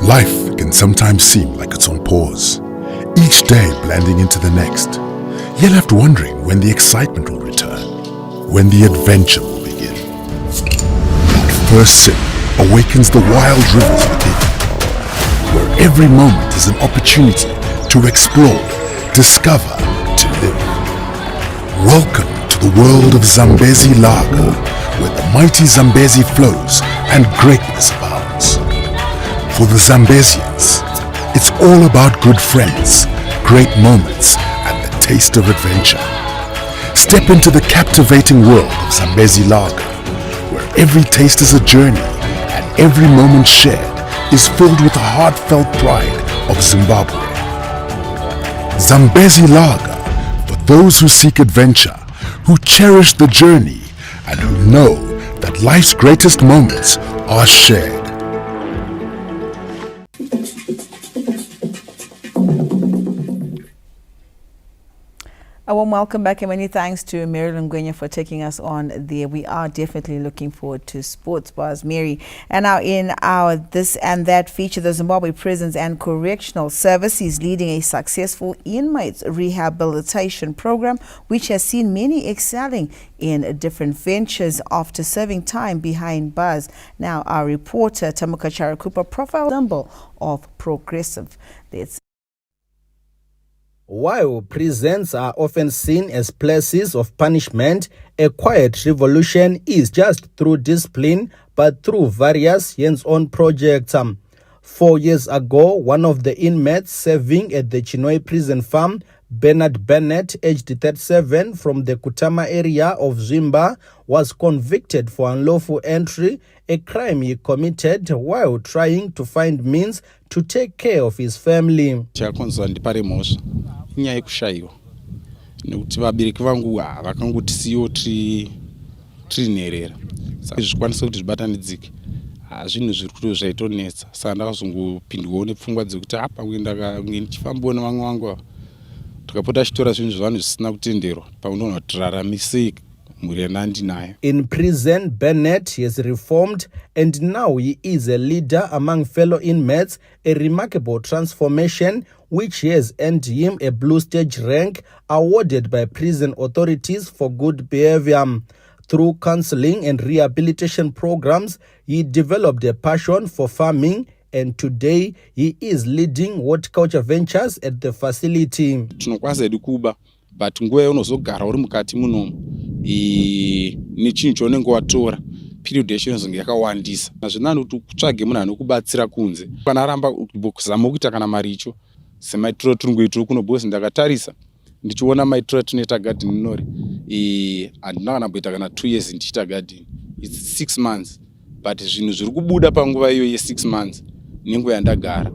Life can sometimes seem like it's on pause, each day blending into the next. You're left wondering when the excitement will return, when the adventure will begin. That first sip awakens the wild rivers within, where every moment is an opportunity to explore, discover, to live. Welcome to the world of Zambezi Lager, where the mighty Zambezi flows and greatness abounds. For the Zambezians, it's all about good friends, great moments, and the taste of adventure. Step into the captivating world of Zambezi Lager, where every taste is a journey and every moment shared is filled with the heartfelt pride of Zimbabwe. Zambezi Lager, for those who seek adventure, who cherish the journey, and who know that life's greatest moments are shared. A warm welcome back and many thanks to Mary Lungwenya for taking us on there. We are definitely looking forward to Sports Bars, Mary. And now in our This and That feature, the Zimbabwe Prisons and Correctional Service is leading a successful inmates rehabilitation program, which has seen many excelling in different ventures after serving time behind bars. Now our reporter, Tamuka Charakupa, profile symbol of progressive. Let's While prisons are often seen as places of punishment, a quiet revolution is just through discipline, but through various hands-on projects. 4 years ago, one of the inmates serving at the Chinhoyi prison farm, Bernard Bennett, aged 37, from the Kutama area of Zimba, was convicted for unlawful entry, a crime he committed while trying to find means to take care of his family. Inyaya yekushayiwa nekuti vabereki vangu vakangotisiyo tirinherera saka zvikwanisa kuti zvibatanidzike zvinhu zviri kuti zvaitonetsa saka ndakazongopindwawo nepfungwa dzekuti pamwe ndichifambawo nevamwe vangu tikapota chitora zvinhu zvevanhu zvisina kutenderwa pamunoona kuti tiraramisei mhuri yandinayo. In prison, Bennett has reformed and now he is a leader among fellow inmates, a remarkable transformation which has earned him a blue stage rank awarded by prison authorities for good behavior. Through counseling and rehabilitation programs, he developed a passion for farming, and today he is leading horticulture ventures at the facility. Tinokwazi kuba but nguva yaunozogara uri mukati munomu nechinhu chaunenge watora period yachinozinge yakawandisa nazvinani kuti kutsvage munhu anokubatsira kunze kana aramba kuzama kuita kana mari icho semaitiro tiringoitiro kuno bhosi ndakatarisa ndichiona maitiro atinoita garden inori handina kana kuita kana 2 years ndichiita garden, it's 6 months, but zvinhu zviri kubuda panguva iyo ye6 months nenguva yandagara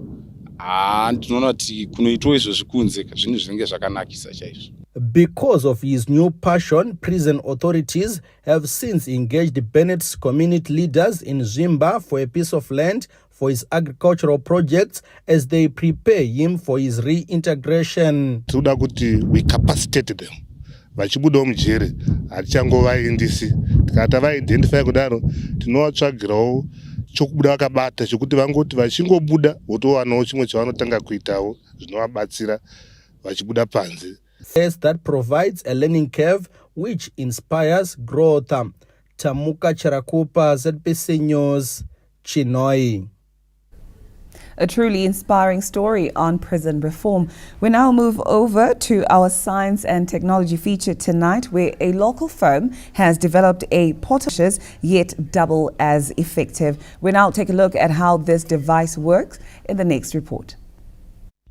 ndinoona kuti kunoitwa izvozvi kunze zvinhu zvinenge zvakanakisa chaizvo. Because of his new passion, prison authorities have since engaged Bennett's community leaders in Zimba for a piece of land for his agricultural projects as they prepare him for his reintegration. Toda kuti we capacitate them. Vachibudawo mujere hatichangovaendisi. Tikati vaidentify kudaro tinovatsvagirawo chokubuda vakabata chokuti vangoti vachingobuda votowanawo chimwe chavanotanga kuitawo zvinovabatsira vachibuda panze. That provides a learning curve which inspires growth. Tamuka Charakupa, ZBC News, Chinhoyi. A truly inspiring story on prison reform. We now move over to our science and technology feature tonight, where a local firm has developed a portable yet double as effective. We now take a look at how this device works in the next report.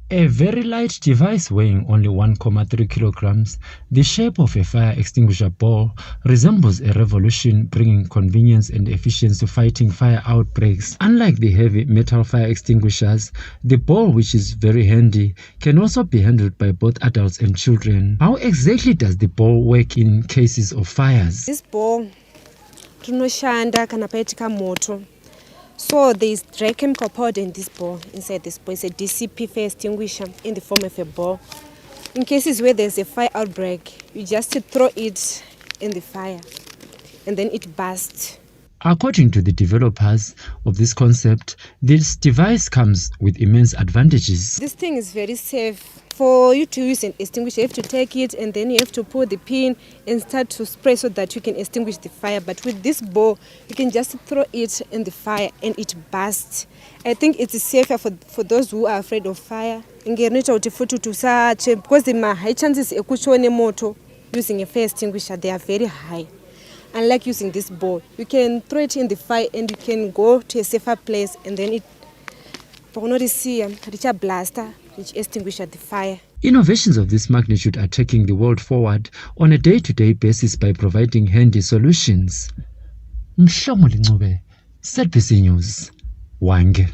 A very light device weighing only 1.3 kilograms, the shape of a fire extinguisher ball, resembles a revolution, bringing convenience and efficiency to fighting fire outbreaks. Unlike the heavy metal fire extinguishers, the ball, which is very handy, can also be handled by both adults and children. How exactly does the ball work in cases of fires? This ball, tunoshanda kana paitika moto. So there is dry chemical powder in this ball, inside this ball. It's a DCP fire extinguisher in the form of a ball. In cases where there's a fire outbreak, you just throw it in the fire and then it bursts. According to the developers of this concept, this device comes with immense advantages. This thing is very safe. For you to use an extinguisher, you have to take it and then you have to pull the pin and start to spray so that you can extinguish the fire. But with this ball, you can just throw it in the fire and it bursts. I think it's safer for those who are afraid of fire. Because the high chances of using a fire extinguisher, they are very high. Unlike using this ball, you can throw it in the fire and you can go to a safer place and then it reach a blaster, which extinguish the fire. Innovations of this magnitude are taking the world forward on a day-to-day basis by providing handy solutions. Mshomoli Ncube, ZBC News, Wange.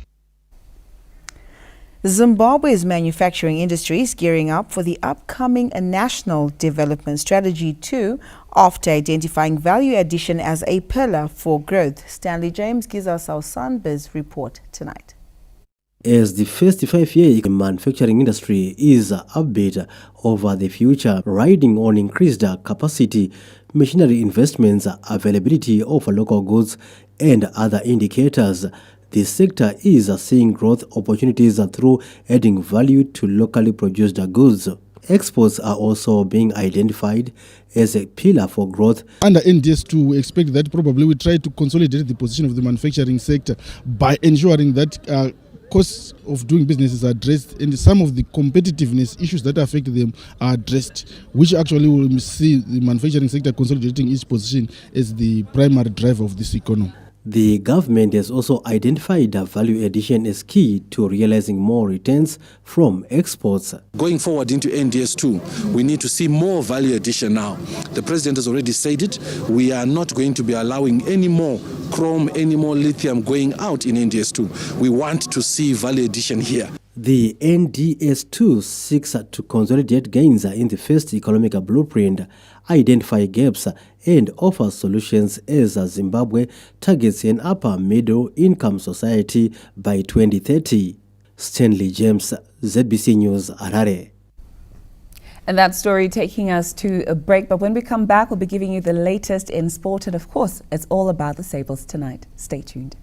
Zimbabwe's manufacturing industry is gearing up for the upcoming National Development Strategy 2 after identifying value addition as a pillar for growth. Stanley James gives us our Sunbiz report tonight. As the first 5-year manufacturing industry is upbeat over the future, riding on increased capacity, machinery investments, availability of local goods, and other indicators, the sector is seeing growth opportunities through adding value to locally produced goods. Exports are also being identified as a pillar for growth. Under NDS2, we expect that probably we try to consolidate the position of the manufacturing sector by ensuring that costs of doing business is addressed, and some of the competitiveness issues that affect them are addressed, which actually will see the manufacturing sector consolidating its position as the primary driver of this economy. The government has also identified value addition as key to realizing more returns from exports. Going forward into NDS2, we need to see more value addition now. The president has already said it. We are not going to be allowing any more chrome, any more lithium going out in NDS2. We want to see value addition here. The NDS2 seeks to consolidate gains in the first economic blueprint, identify gaps, and offer solutions as Zimbabwe targets an upper middle income society by 2030. Stanley James, ZBC News, Harare. And that story taking us to a break. But when we come back, we'll be giving you the latest in sport. And of course, it's all about the Sables tonight. Stay tuned.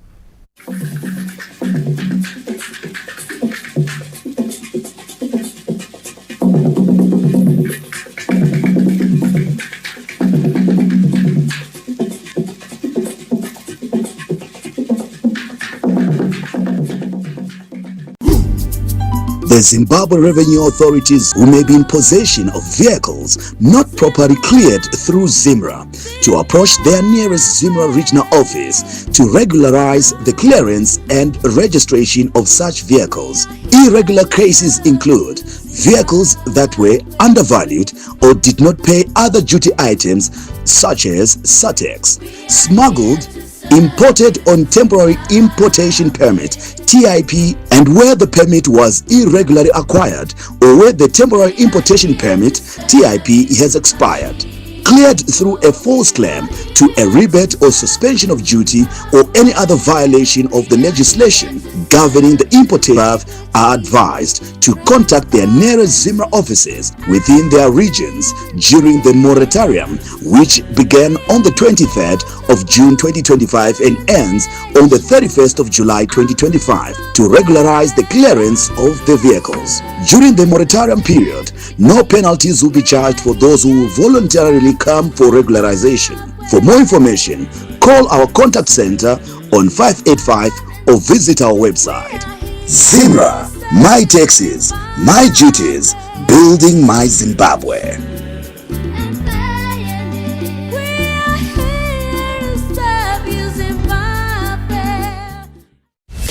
The Zimbabwe Revenue Authorities who may be in possession of vehicles not properly cleared through ZIMRA to approach their nearest ZIMRA regional office to regularize the clearance and registration of such vehicles. Irregular cases include vehicles that were undervalued or did not pay other duty items such as SATEX, smuggled, imported on temporary importation permit TIP, and where the permit was irregularly acquired or where the temporary importation permit TIP has expired. Cleared through a false claim to a rebate or suspension of duty or any other violation of the legislation governing the importation are advised to contact their nearest ZIMRA offices within their regions during the moratorium, which began on the 23rd of June 2025 and ends on the 31st of July 2025 to regularize the clearance of the vehicles. During the moratorium period, no penalties will be charged for those who voluntarily come for regularization. For more information, call our contact center on 585 or visit our website. ZIMRA, my taxes, my duties, building my Zimbabwe.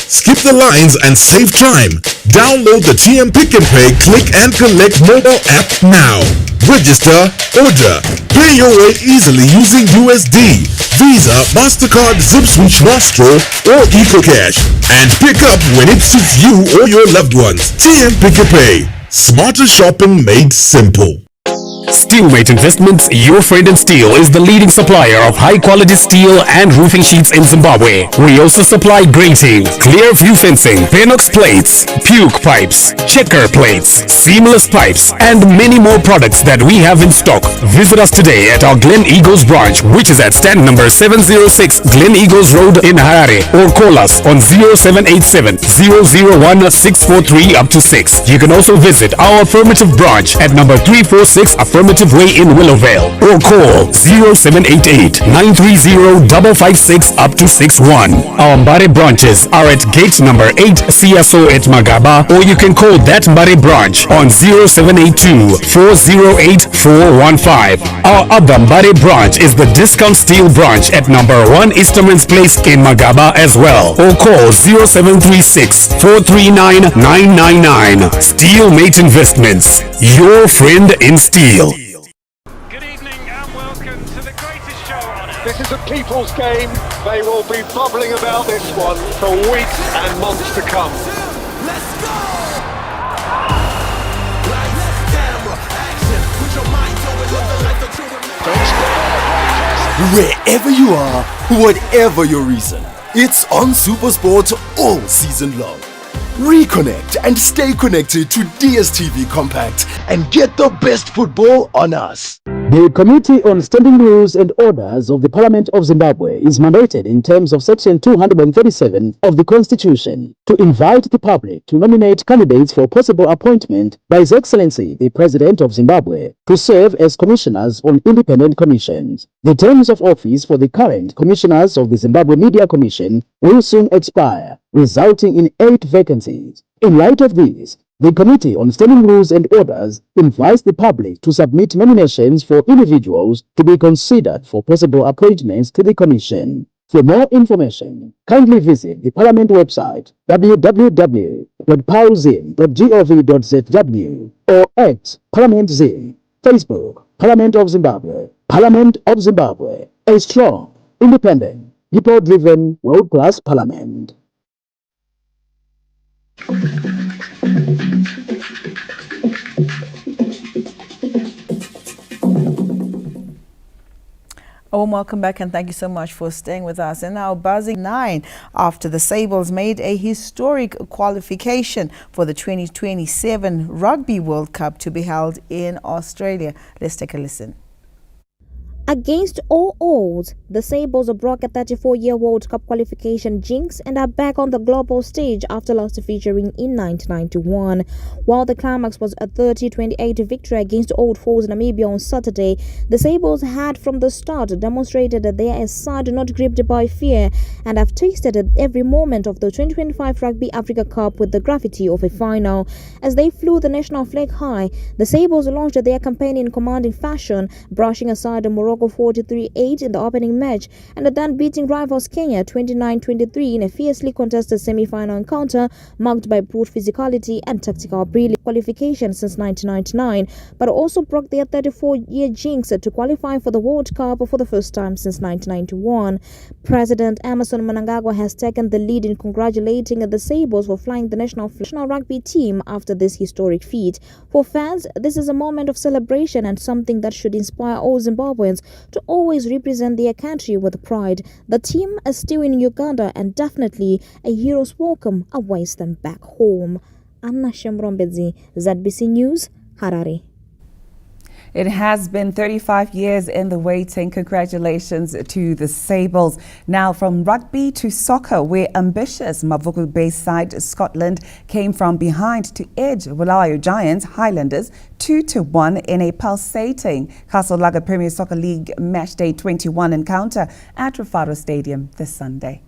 Skip the lines and save time. Download the TM Pick and Pay Click and Collect mobile app now. Register, order, pay your way easily using USD, Visa, MasterCard, ZipSwitch, Nostro, or EcoCash, and pick up when it suits you or your loved ones. TM Pick and Pay. Smarter shopping made simple. Steelmate Investments, your friend in steel, is the leading supplier of high-quality steel and roofing sheets in Zimbabwe. We also supply grating, clear view fencing, Penox plates, puke pipes, checker plates, seamless pipes, and many more products that we have in stock. Visit us today at our Glen Eagles branch, which is at stand number 706 Glen Eagles Road in Harare, or call us on 0787 001 643 up to 6. You can also visit our Affirmative branch at number 346 Affirmative Way in Willowvale, or call 0788 930 556 up to 61. Our Mbare branches are at gate number 8 CSO at Magaba, or you can call that Mbare branch on 0782 408 415. Our other Mbare branch is the Discount Steel branch at number 1 Easterman's Place in Magaba as well, or call 0736 439 999. Steelmate Investments, your friend in steel. This is a people's game. They will be bubbling about this one for weeks and months to come. Let's go! Wherever you are, whatever your reason, it's on SuperSport all season long. Reconnect and stay connected to DSTV Compact and get the best football on us. The Committee on Standing Rules and Orders of the Parliament of Zimbabwe is mandated in terms of Section 237 of the Constitution to invite the public to nominate candidates for possible appointment by His Excellency the President of Zimbabwe to serve as commissioners on independent commissions. The terms of office for the current commissioners of the Zimbabwe Media Commission will soon expire, resulting in 8 vacancies. In light of this, the Committee on Standing Rules and Orders invites the public to submit nominations for individuals to be considered for possible appointments to the Commission. For more information, kindly visit the Parliament website www.pauzim.gov.zw or at Parliament Zim, Facebook, Parliament of Zimbabwe. Parliament of Zimbabwe, a strong, independent, people-driven, world-class parliament. Oh, welcome back and thank you so much for staying with us. And now buzzing 9 after the Sables made a historic qualification for the 2027 Rugby World Cup to be held in Australia. Let's take a listen. Against all odds, the Sables broke a 34-year World Cup qualification jinx and are back on the global stage after last featuring in 1991. While the climax was a 30-28 victory against old foes Namibia on Saturday, the Sables had from the start demonstrated that they are a side not gripped by fear and have tasted every moment of the 2025 Rugby Africa Cup with the gravity of a final. As they flew the national flag high, the Sables launched their campaign in commanding fashion, brushing aside Morocco 43-8 in the opening match and then beating rivals Kenya 29-23 in a fiercely contested semi-final encounter marked by brute physicality and tactical brilliance. Qualification since 1999, but also broke their 34-year jinx to qualify for the World Cup for the first time since 1991. President Emmerson Mnangagwa has taken the lead in congratulating the Sables for flying the national rugby team after this historic feat. For fans, this is a moment of celebration and something that should inspire all Zimbabweans to always represent their country with pride. The team is still in Uganda and definitely a hero's welcome awaits them back home. Anna Shemrombedzi, ZBC News, Harare. It has been 35 years in the waiting. Congratulations to the Sables. Now from rugby to soccer, where ambitious Mazowe-based side Scotland came from behind to edge Bulawayo Giants Highlanders 2-1 in a pulsating Castle-Lager Premier Soccer League Matchday 21 encounter at Rufaro Stadium this Sunday.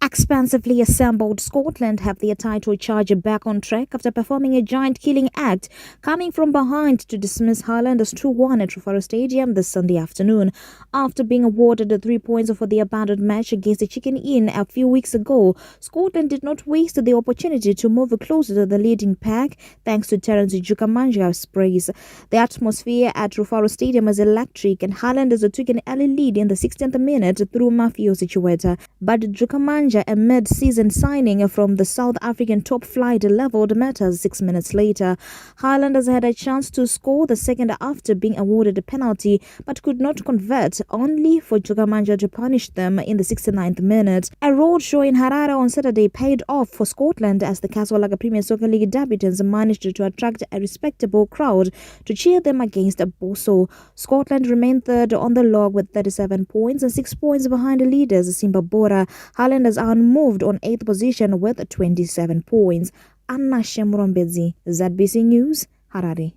Expansively assembled Scotland have their title charge back on track after performing a giant-killing act, coming from behind to dismiss Highlanders 2-1 at Rufaro Stadium this Sunday afternoon. After being awarded the 3 points for the abandoned match against the Chicken Inn a few weeks ago, Scotland did not waste the opportunity to move closer to the leading pack thanks to Terence Jukamanja's praise. The atmosphere at Rufaro Stadium is electric and Highlanders took an early lead in the 16th minute through Mafiosi Chiweta, but Jukamanja, a mid-season signing from the South African top flight, leveled matters 6 minutes later. Highlanders had a chance to score the second after being awarded a penalty, but could not convert, only for Jukamanja to punish them in the 69th minute. A road show in Harare on Saturday paid off for Scotland as the Castle-Lager Premier Soccer League debutants managed to attract a respectable crowd to cheer them against Boso. Scotland remained third on the log with 37 points and 6 points behind the leaders Simba Bora. Highlanders are moved on 8th position with 27 points. Anna Shemrombedzi, ZBC News, Harare.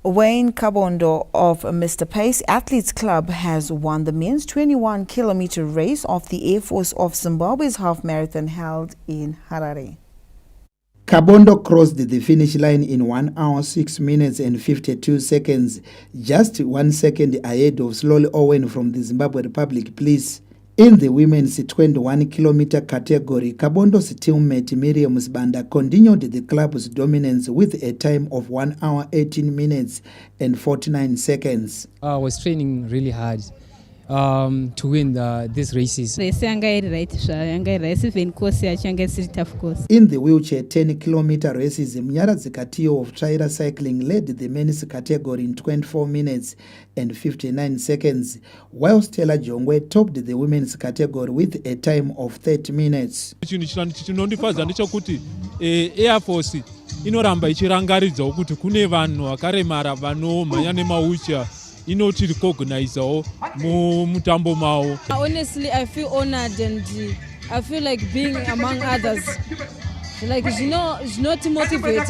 Wayne Kabondo of Mr. Pace Athletes Club has won the men's 21-kilometer race of the Air Force of Zimbabwe's half marathon held in Harare. Kabondo crossed the finish line in 1 hour 6 minutes and 52 seconds, just 1 second ahead of Slowly Owen from the Zimbabwe Republic Police. In the women's 21-kilometer category, Kabondo's teammate Miriam Sbanda continued the club's dominance with a time of 1 hour 18 minutes and 49 seconds. I was training really hard to win these races. In the wheelchair 10-kilometer races, Mnyara Zikatio of Traira Cycling led the men's category in 24 minutes and 59 seconds, while Stella Jongwe topped the women's category with a time of 30 minutes. Chinondifadza ndechekuti Air Force inoramba ichirangaridzawo kuti kune vanhu vakaremara vanomhanya nemawheelchair inoti recognizewo mumutambo mawo. Honestly, I feel honored and I feel like being among others. Like, not motivated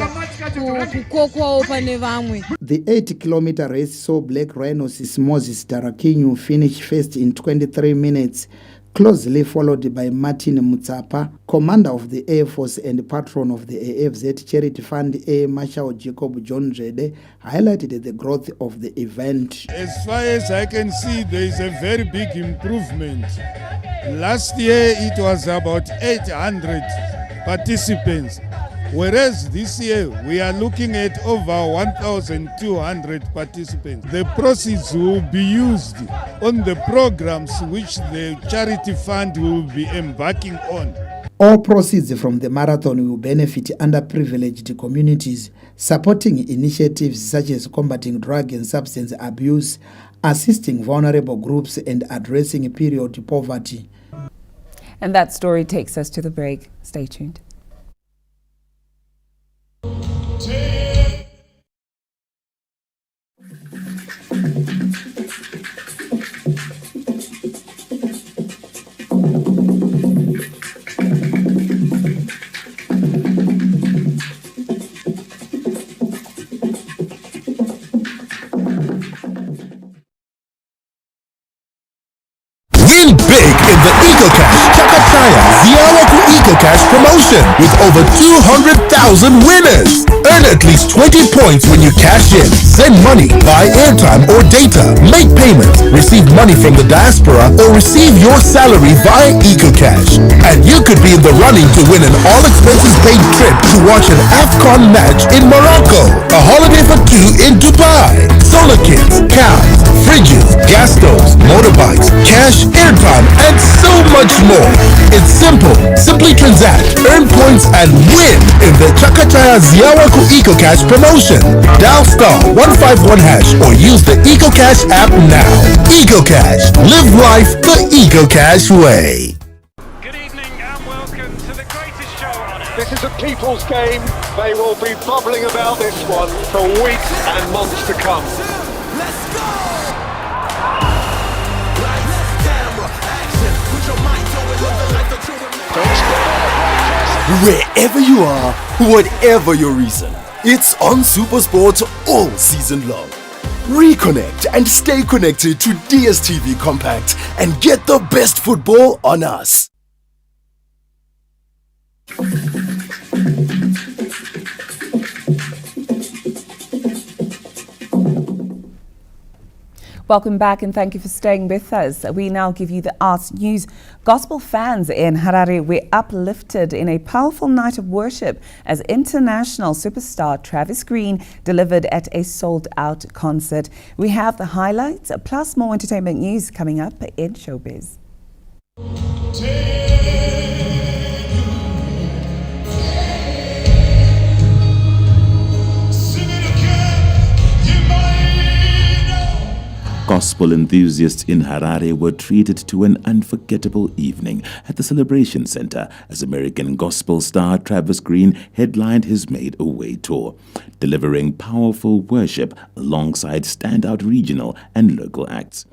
kukokwawo pane vamwe. The 8-kilometer race saw Black Rhinos Moses Tarakinyu finish first in 23 minutes, closely followed by Martin Mutsapa, commander of the Air Force and patron of the AFZ Charity Fund, Air Marshal Jacob John Rede, highlighted the growth of the event. As far as I can see, there is a very big improvement. Last year it was about 800 participants, whereas this year we are looking at over 1,200 participants. The proceeds will be used on the programs which the charity fund will be embarking on. All proceeds from the marathon will benefit underprivileged communities, supporting initiatives such as combating drug and substance abuse, assisting vulnerable groups, and addressing period poverty. And that story takes us to the break. Stay tuned. Win big in the EcoCash Chakataya Ziawaku EcoCash promotion with over 200,000 winners. Earn at least 20 points when you cash in. Send money, buy airtime or data, make payments, receive money from the diaspora, or receive your salary via EcoCash. And you could be in the running to win an all-expenses-paid trip to watch an AFCON match in Morocco, a holiday for two in Dubai, solar kits, cars, fridges, gas stoves, motorbikes, cash, airtime, and so much more. It's simple. Simply transact, earn points, and win in the Chakataya Ziawaku EcoCash promotion. Dial *151# or use the EcoCash app now. EcoCash. Live life the EcoCash way. Good evening and welcome to the greatest show on earth. This is a people's game. They will be bubbling about this one for weeks and months to come. Let's go! Wherever you are, whatever your reason, it's on SuperSport all season long. Reconnect and stay connected to DSTV Compact and get the best football on us. Welcome back and thank you for staying with us. We now give you the arts news. Gospel fans in Harare were uplifted in a powerful night of worship as international superstar Travis Green delivered at a sold-out concert. We have the highlights plus more entertainment news coming up in Showbiz. Gospel enthusiasts in Harare were treated to an unforgettable evening at the Celebration Center as American gospel star Travis Green headlined his Made Away tour, delivering powerful worship alongside standout regional and local acts.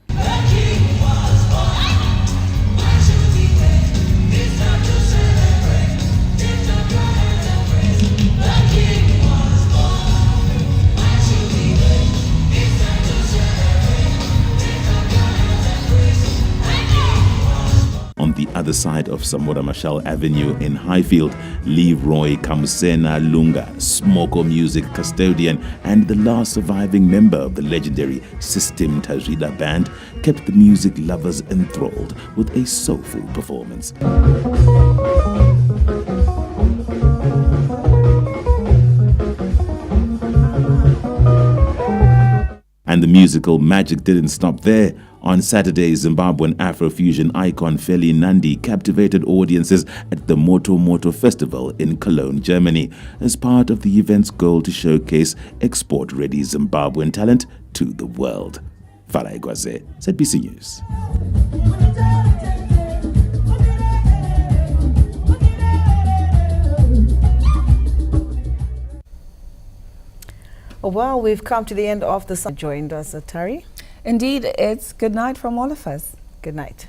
On the other side of Samora Machel Avenue in Highfield, Leroy Kamusena Lunga, Smoko Music custodian and the last surviving member of the legendary System Tajida band, kept the music lovers enthralled with a soulful performance. And the musical magic didn't stop there. On Saturday, Zimbabwean Afrofusion icon Feli Nandi captivated audiences at the Moto Moto Festival in Cologne, Germany, as part of the event's goal to showcase export-ready Zimbabwean talent to the world. Farai Gwaze, ZBC News. Well, we've come to the end of the joined us, Tari. Indeed, it's good night from all of us. Good night.